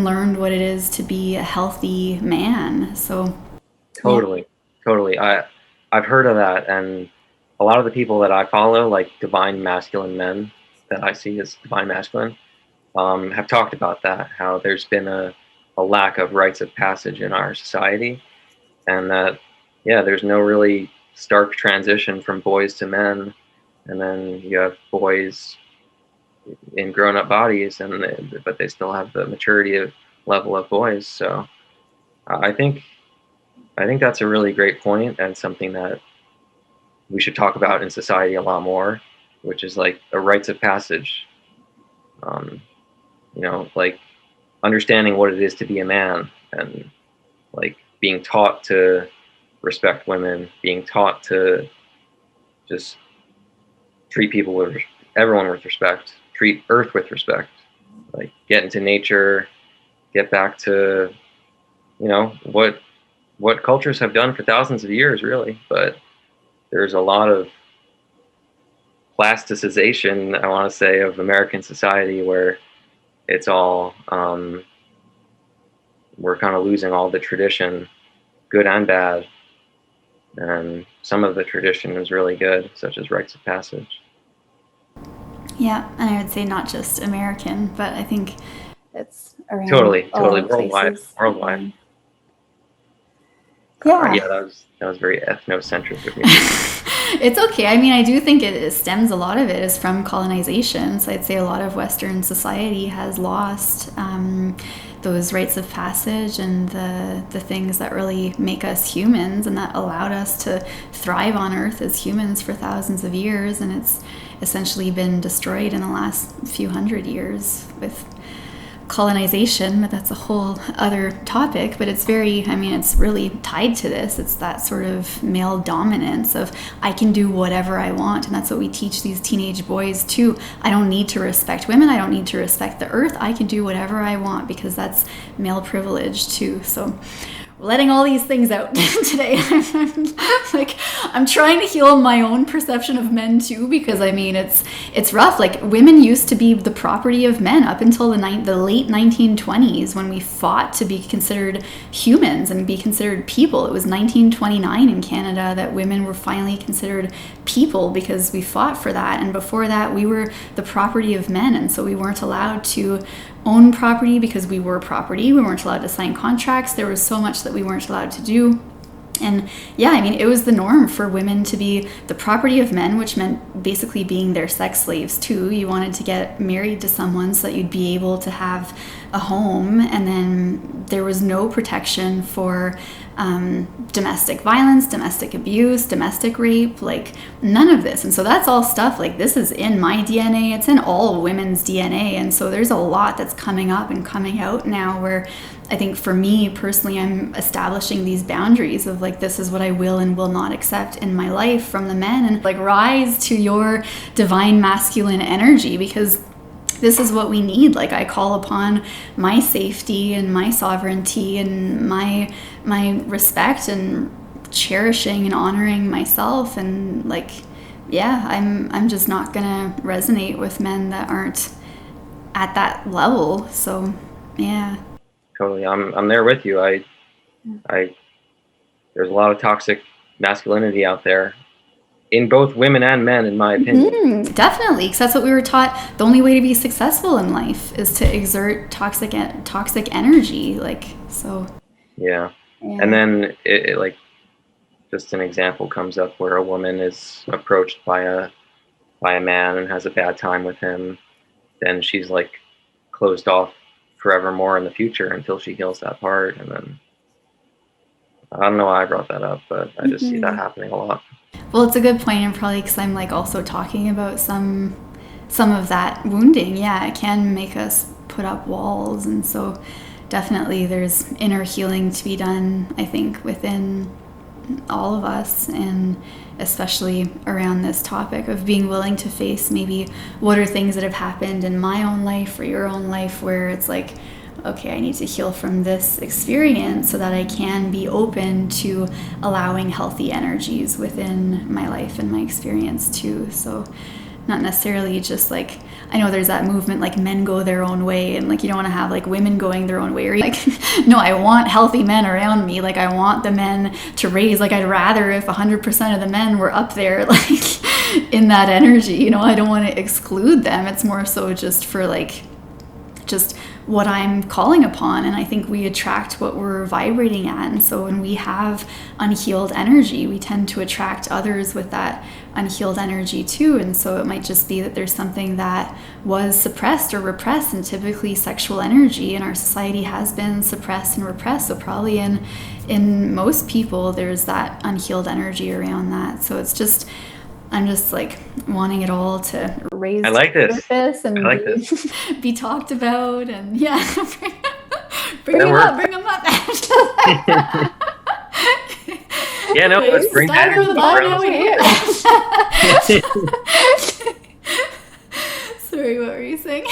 learned what it is to be a healthy man. So Totally. I've heard of that, and a lot of the people that I follow, like divine masculine men that I see as divine masculine, have talked about that, how there's been a lack of rites of passage in our society, and that there's no really stark transition from boys to men, and then you have boys in grown-up bodies, but they still have the maturity level of boys. So I think that's a really great point, and something that we should talk about in society a lot more, which is like a rites of passage. Like understanding what it is to be a man, and like being taught to respect women, being taught to just treat everyone with respect, treat Earth with respect, like get into nature, get back to, what cultures have done for thousands of years, really. But there's a lot of plasticization, I want to say, of American society, where it's all we're kind of losing all the tradition, good and bad, and some of the tradition is really good, such as Rites of Passage. Yeah, and I would say not just American, but I think it's around Totally a lot of worldwide. places. Yeah. Yeah, that was very ethnocentric of me. It's okay. I mean, I do think it stems, a lot of it is from colonization. So I'd say a lot of Western society has lost those rites of passage and the things that really make us humans and that allowed us to thrive on Earth as humans for thousands of years. And it's essentially been destroyed in the last few hundred years with colonization, but that's a whole other topic. But it's it's really tied to this. It's that sort of male dominance of, I can do whatever I want. And that's what we teach these teenage boys too. I don't need to respect women. I don't need to respect the earth. I can do whatever I want, because that's male privilege too. So letting all these things out today. I'm trying to heal my own perception of men too, because I mean it's rough. Like, women used to be the property of men up until the late 1920s, when we fought to be considered humans and be considered people. It was 1929 in Canada that women were finally considered people, because we fought for that. And before that, we were the property of men, and so we weren't allowed to own property because we were property. We weren't allowed to sign contracts. There was so much that we weren't allowed to do. And yeah, I mean, it was the norm for women to be the property of men, which meant basically being their sex slaves too. You wanted to get married to someone so that you'd be able to have a home, and then there was no protection for domestic violence, domestic abuse, domestic rape, like none of this. And so that's all stuff, like, this is in my DNA, it's in all women's DNA. And so there's a lot that's coming up and coming out now, where I think for me personally, I'm establishing these boundaries of, like, this is what I will and will not accept in my life from the men, and like, rise to your divine masculine energy, because this is what we need. Like, I call upon my safety and my sovereignty and my respect and cherishing and honoring myself. And like, yeah, I'm just not gonna resonate with men that aren't at that level. So yeah. Totally, I'm there with you. I there's a lot of toxic masculinity out there, in both women and men, in my opinion. Definitely, because that's what we were taught. The only way to be successful in life is to exert toxic energy. Like, so. Yeah. And then it like, just an example comes up where a woman is approached by a man and has a bad time with him, then she's like closed off forevermore in the future until she heals that part. And then, I don't know why I brought that up, but I just see that happening a lot. Well, it's a good point, and probably because I'm like also talking about some of that wounding. Yeah, it can make us put up walls, and so definitely there's inner healing to be done, I think, within all of us, and especially around this topic of being willing to face maybe what are things that have happened in my own life or your own life, where it's like, okay, I need to heal from this experience so that I can be open to allowing healthy energies within my life and my experience too. So not necessarily just like, I know there's that movement, like, men go their own way, and like, you don't want to have like women going their own way, or like, no, I want healthy men around me. Like, I want the men to raise, like, I'd rather if 100% of the men were up there, like, in that energy, you know. I don't want to exclude them. It's more so just for like, just what I'm calling upon, and I think we attract what we're vibrating at. And so when we have unhealed energy, we tend to attract others with that unhealed energy too. And so it might just be that there's something that was suppressed or repressed, and typically sexual energy in our society has been suppressed and repressed. So probably in most people there's that unhealed energy around that. So it's just, I'm just like wanting it all to raise I like this. surface and be talked about, and yeah, bring them up. Yeah, no, let's bring that in. Sorry, what were you saying?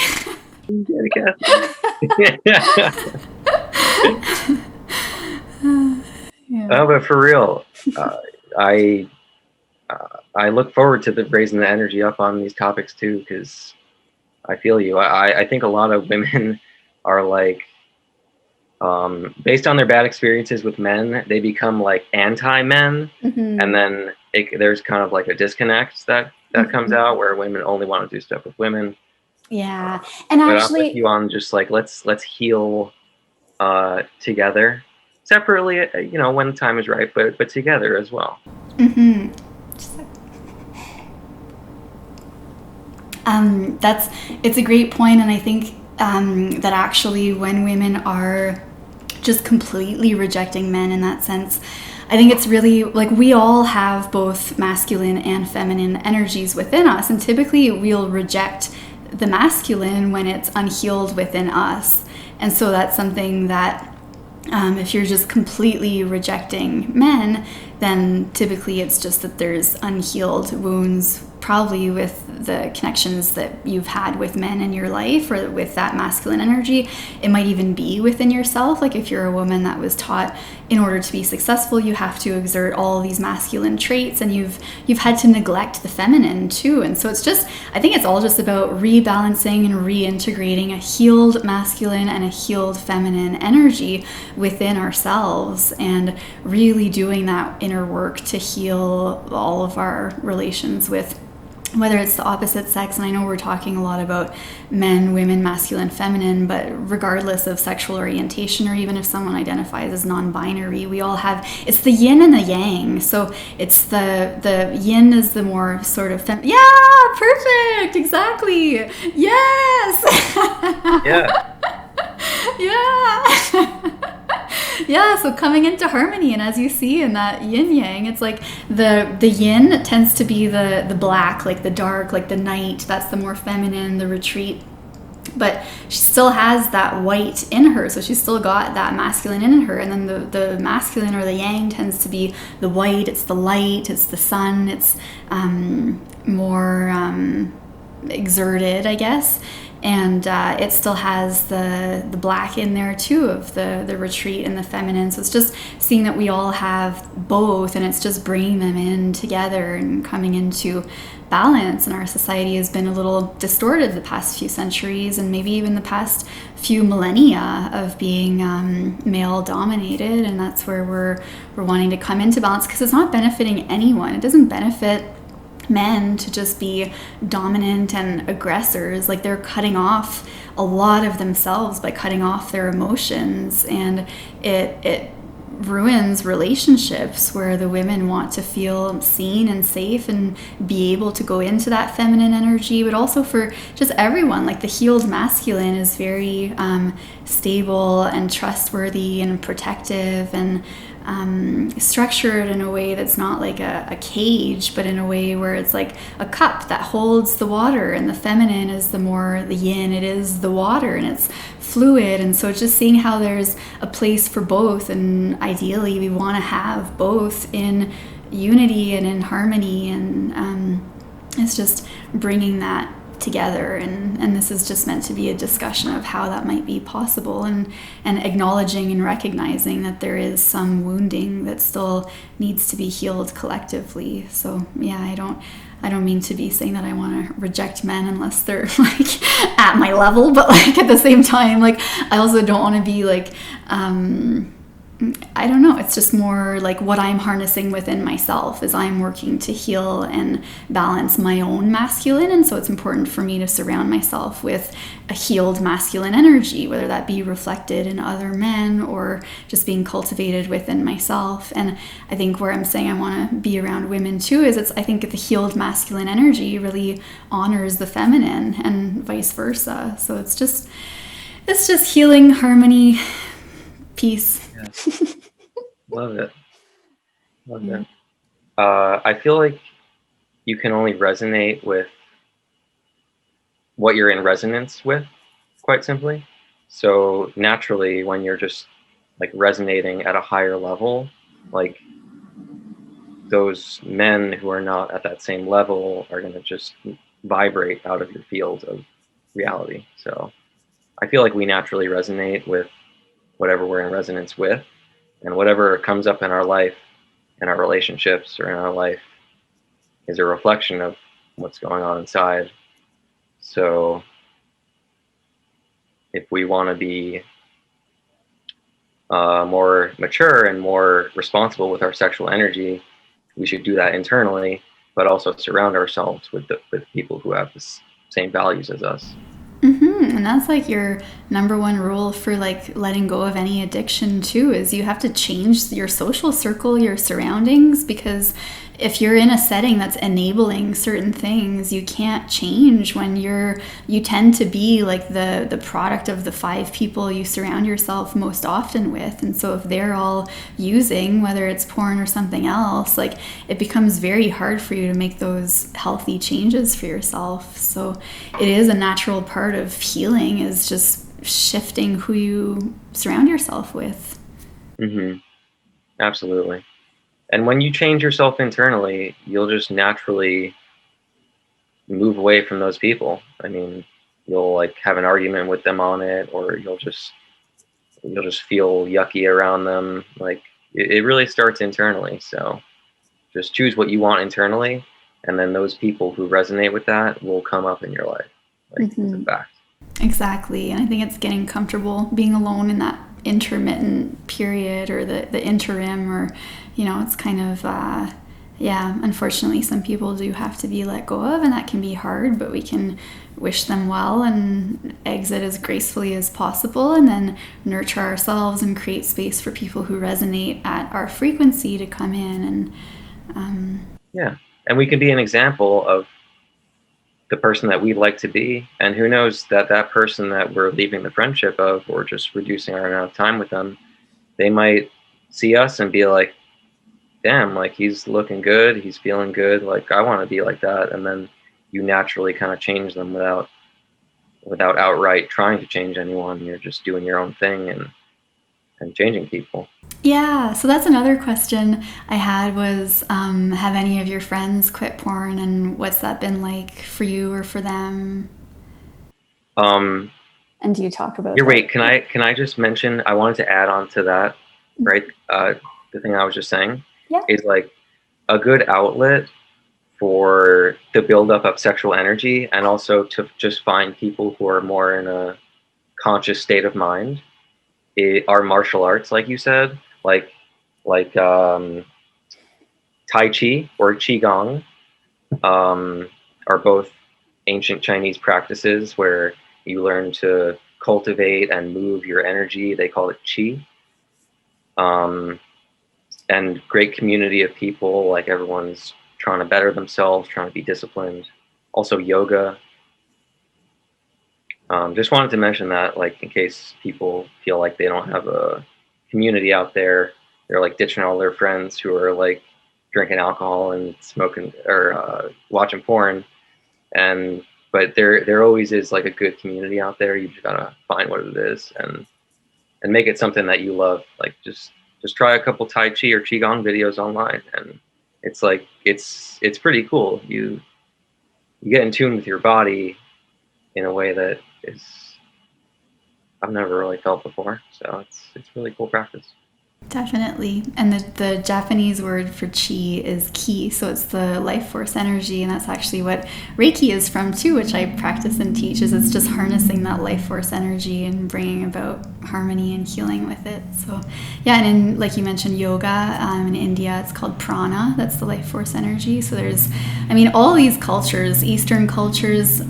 Oh, but for real, I look forward to raising the energy up on these topics too, because I feel you. I think a lot of women are like, based on their bad experiences with men, they become like anti-men, and then there's kind of like a disconnect that comes out where women only want to do stuff with women. Yeah. And But I'm with actually, you on just like let's heal together, separately, when the time is right, but together as well. It's a great point, and I think that actually when women are just completely rejecting men in that sense, I think it's really like we all have both masculine and feminine energies within us, and typically we'll reject the masculine when it's unhealed within us. And so that's something that if you're just completely rejecting men, then typically it's just that there's unhealed wounds, probably with the connections that you've had with men in your life or with that masculine energy. It might even be within yourself. Like if you're a woman that was taught in order to be successful, you have to exert all these masculine traits, and you've had to neglect the feminine too. And so it's just, I think it's all just about rebalancing and reintegrating a healed masculine and a healed feminine energy within ourselves, and really doing that inner work to heal all of our relations with whether it's the opposite sex. And I know we're talking a lot about men, women, masculine, feminine, but regardless of sexual orientation, or even if someone identifies as non-binary, we all have, it's the yin and the yang. So it's the yin is the more sort of yeah, perfect, exactly, yes. Yeah. Yeah. Yeah, so coming into harmony, and as you see in that yin yang, it's like the yin tends to be the black, like the dark, like the night. That's the more feminine, the retreat. But she still has that white in her, so she's still got that masculine in her. And then the masculine or the yang tends to be the white. It's the light. It's the sun. It's more exerted, I guess. And it still has the black in there too, of the retreat and the feminine. So it's just seeing that we all have both, and it's just bringing them in together and coming into balance. And our society has been a little distorted the past few centuries, and maybe even the past few millennia, of being male dominated. And that's where we're wanting to come into balance, because it's not benefiting anyone. It doesn't benefit men to just be dominant and aggressors. Like, they're cutting off a lot of themselves by cutting off their emotions, and it ruins relationships where the women want to feel seen and safe and be able to go into that feminine energy. But also for just everyone, like the healed masculine is very stable and trustworthy and protective, and structured in a way that's not like a cage, but in a way where it's like a cup that holds the water. And the feminine is the yin, it is the water, and it's fluid. And so just seeing how there's a place for both, and ideally we want to have both in unity and in harmony. And it's just bringing that together, and this is just meant to be a discussion of how that might be possible, and acknowledging and recognizing that there is some wounding that still needs to be healed collectively. So yeah, I don't mean to be saying that I want to reject men unless they're like at my level, but like at the same time, like I also don't want to be like I don't know, it's just more like what I'm harnessing within myself as I'm working to heal and balance my own masculine. And so it's important for me to surround myself with a healed masculine energy, whether that be reflected in other men or just being cultivated within myself. And I think where I'm saying I want to be around women too is I think the healed masculine energy really honors the feminine, and vice versa. So it's just healing, harmony, peace. Yeah. Love it. I feel like you can only resonate with what you're in resonance with, quite simply. So naturally, when you're just like resonating at a higher level, like those men who are not at that same level are going to just vibrate out of your field of reality. So I feel like we naturally resonate with whatever we're in resonance with, and whatever comes up in our life, in our relationships, or in our life, is a reflection of what's going on inside. So if we want to be more mature and more responsible with our sexual energy, we should do that internally, but also surround ourselves with people who have the same values as us. And that's like your number one rule for like letting go of any addiction too, is you have to change your social circle, your surroundings, because if you're in a setting that's enabling certain things, you can't change when you tend to be like the product of the 5 people you surround yourself most often with. And so if they're all using, whether it's porn or something else, like it becomes very hard for you to make those healthy changes for yourself. So it is a natural part of healing, is just shifting who you surround yourself with. Absolutely. And when you change yourself internally, you'll just naturally move away from those people. I mean, you'll like have an argument with them on it, or you'll just feel yucky around them. Like it really starts internally. So just choose what you want internally, and then those people who resonate with that will come up in your life. Like it's a fact. Exactly. And I think it's getting comfortable being alone in that intermittent period, or the interim, or, it's kind of, unfortunately some people do have to be let go of, and that can be hard, but we can wish them well and exit as gracefully as possible, and then nurture ourselves and create space for people who resonate at our frequency to come in. And we can be an example of the person that we'd like to be, and who knows, that person that we're leaving the friendship of, or just reducing our amount of time with them, they might see us and be like, damn, like he's looking good, he's feeling good, like I want to be like that. And then you naturally kind of change them without outright trying to change anyone. You're just doing your own thing and changing people. Yeah, so that's another question I had was, have any of your friends quit porn, and what's that been like for you or for them? And do you talk about Wait, can I just mention, I wanted to add on to that, right? The thing I was just saying is like a good outlet for the buildup of sexual energy, and also to just find people who are more in a conscious state of mind, are martial arts, like you said, like Tai Chi or Qigong, are both ancient Chinese practices where you learn to cultivate and move your energy. They call it Qi. And great community of people, like everyone's trying to better themselves, trying to be disciplined. Also yoga. Just wanted to mention that, like, in case people feel like they don't have a community out there, they're like ditching all their friends who are like drinking alcohol and smoking, or watching porn, but there always is like a good community out there. You just gotta find what it is and make it something that you love. Like just try a couple Tai Chi or Qigong videos online, and it's like it's pretty cool. You get in tune with your body in a way that is I've never really felt before. So it's really cool practice. Definitely. And the Japanese word for chi is ki, so it's the life force energy, and that's actually what Reiki is from too, which I practice and teach. Is it's just harnessing that life force energy and bringing about harmony and healing with it. So yeah, and in, like you mentioned, yoga, in India it's called prana. That's the life force energy. So there's, all these cultures, Eastern cultures,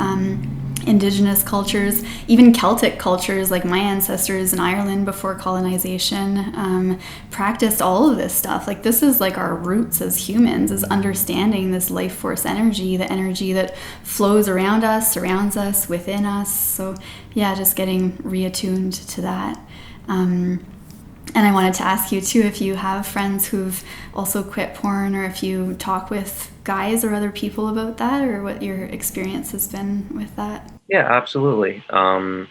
indigenous cultures, even Celtic cultures, like my ancestors in Ireland before colonization, practiced all of this stuff. Like this is like our roots as humans, is understanding this life force energy, the energy that flows around us, surrounds us, within us. So yeah, just getting reattuned to that. And I wanted to ask you too, if you have friends who've also quit porn, or if you talk with guys or other people about that, or what your experience has been with that. Yeah, absolutely. I've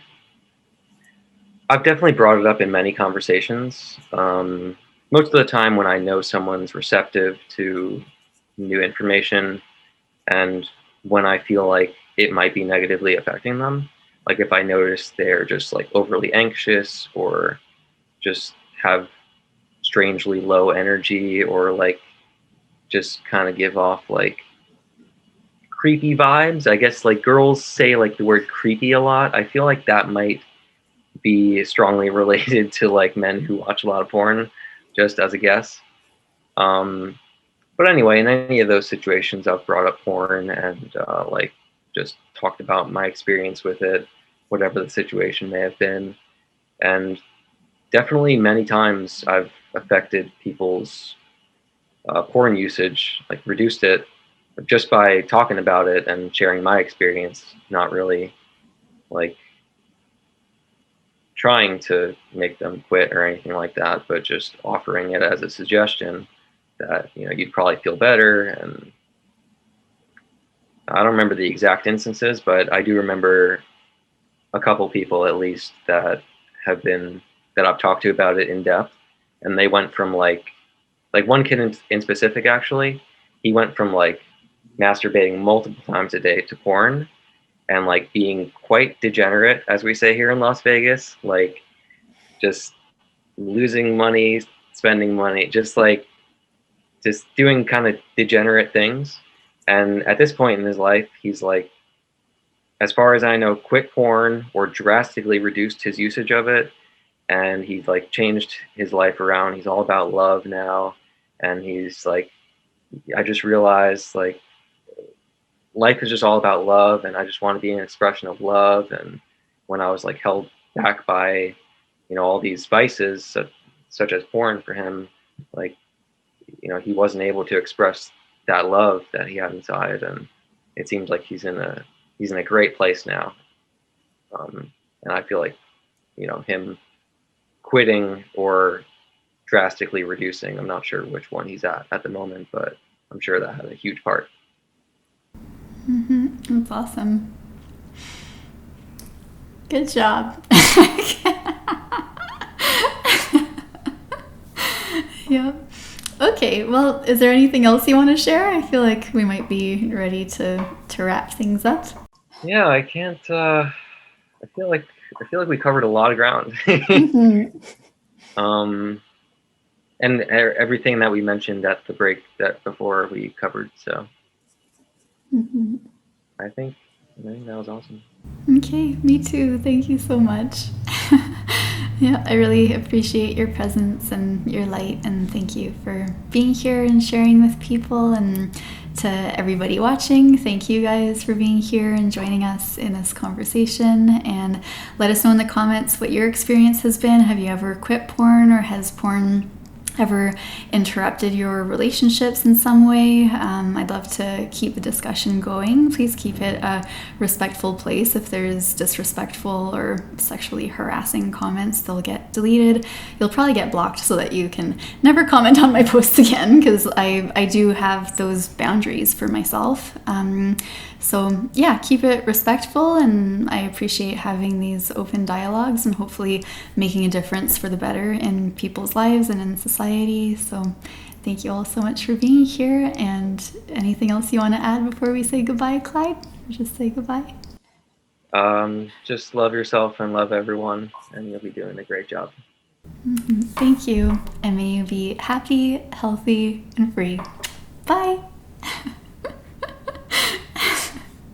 definitely brought it up in many conversations. Most of the time when I know someone's receptive to new information, and when I feel like it might be negatively affecting them, like if I notice they're just like overly anxious, or just have strangely low energy, or like just kind of give off like creepy vibes. I guess like girls say like the word creepy a lot. I feel like that might be strongly related to like men who watch a lot of porn, just as a guess. But anyway, in any of those situations, I've brought up porn and like just talked about my experience with it, whatever the situation may have been. And definitely many times I've affected people's porn usage, like reduced it just by talking about it and sharing my experience, not really like trying to make them quit or anything like that, but just offering it as a suggestion that, you know, you'd probably feel better. And I don't remember the exact instances, but I do remember a couple people at least that have been, that I've talked to about it in depth. And they went from like one kid in specific, actually, he went from like masturbating multiple times a day to porn and like being quite degenerate, as we say here in Las Vegas, like just losing money, spending money, just doing kind of degenerate things. And at this point in his life, he's like, as far as I know, quit porn or drastically reduced his usage of it. And he's like changed his life around. He's all about love now. And he's like, I just realized like life is just all about love, and I just want to be an expression of love. And when I was like held back by, you know, all these vices such as porn for him, like, you know, he wasn't able to express that love that he had inside. And it seems like he's in a great place now. And I feel like, you know, him quitting or drastically reducing, I'm not sure which one he's at the moment, but I'm sure that had a huge part. That's awesome. Good job. Yep. Okay, well, is there anything else you want to share? I feel like we might be ready to wrap things up. Yeah, I can't. I feel like we covered a lot of ground. And everything that we mentioned at the break that before we covered. So I think that was awesome. Okay, me too. Thank you so much. Yeah, I really appreciate your presence and your light, and thank you for being here and sharing with people. And to everybody watching, thank you guys for being here and joining us in this conversation. And let us know in the comments what your experience has been. Have you ever quit porn, or has porn ever interrupted your relationships in some way? I'd love to keep the discussion going. Please keep it a respectful place. If there's disrespectful or sexually harassing comments, they'll get deleted. You'll probably get blocked so that you can never comment on my posts again, because I do have those boundaries for myself. So yeah, keep it respectful, and I appreciate having these open dialogues and hopefully making a difference for the better in people's lives and in society. So thank you all so much for being here. And anything else you want to add before we say goodbye, Clyde? Or just say goodbye. Just love yourself and love everyone, and you'll be doing a great job. Thank you, and may you be happy, healthy, and free. Bye.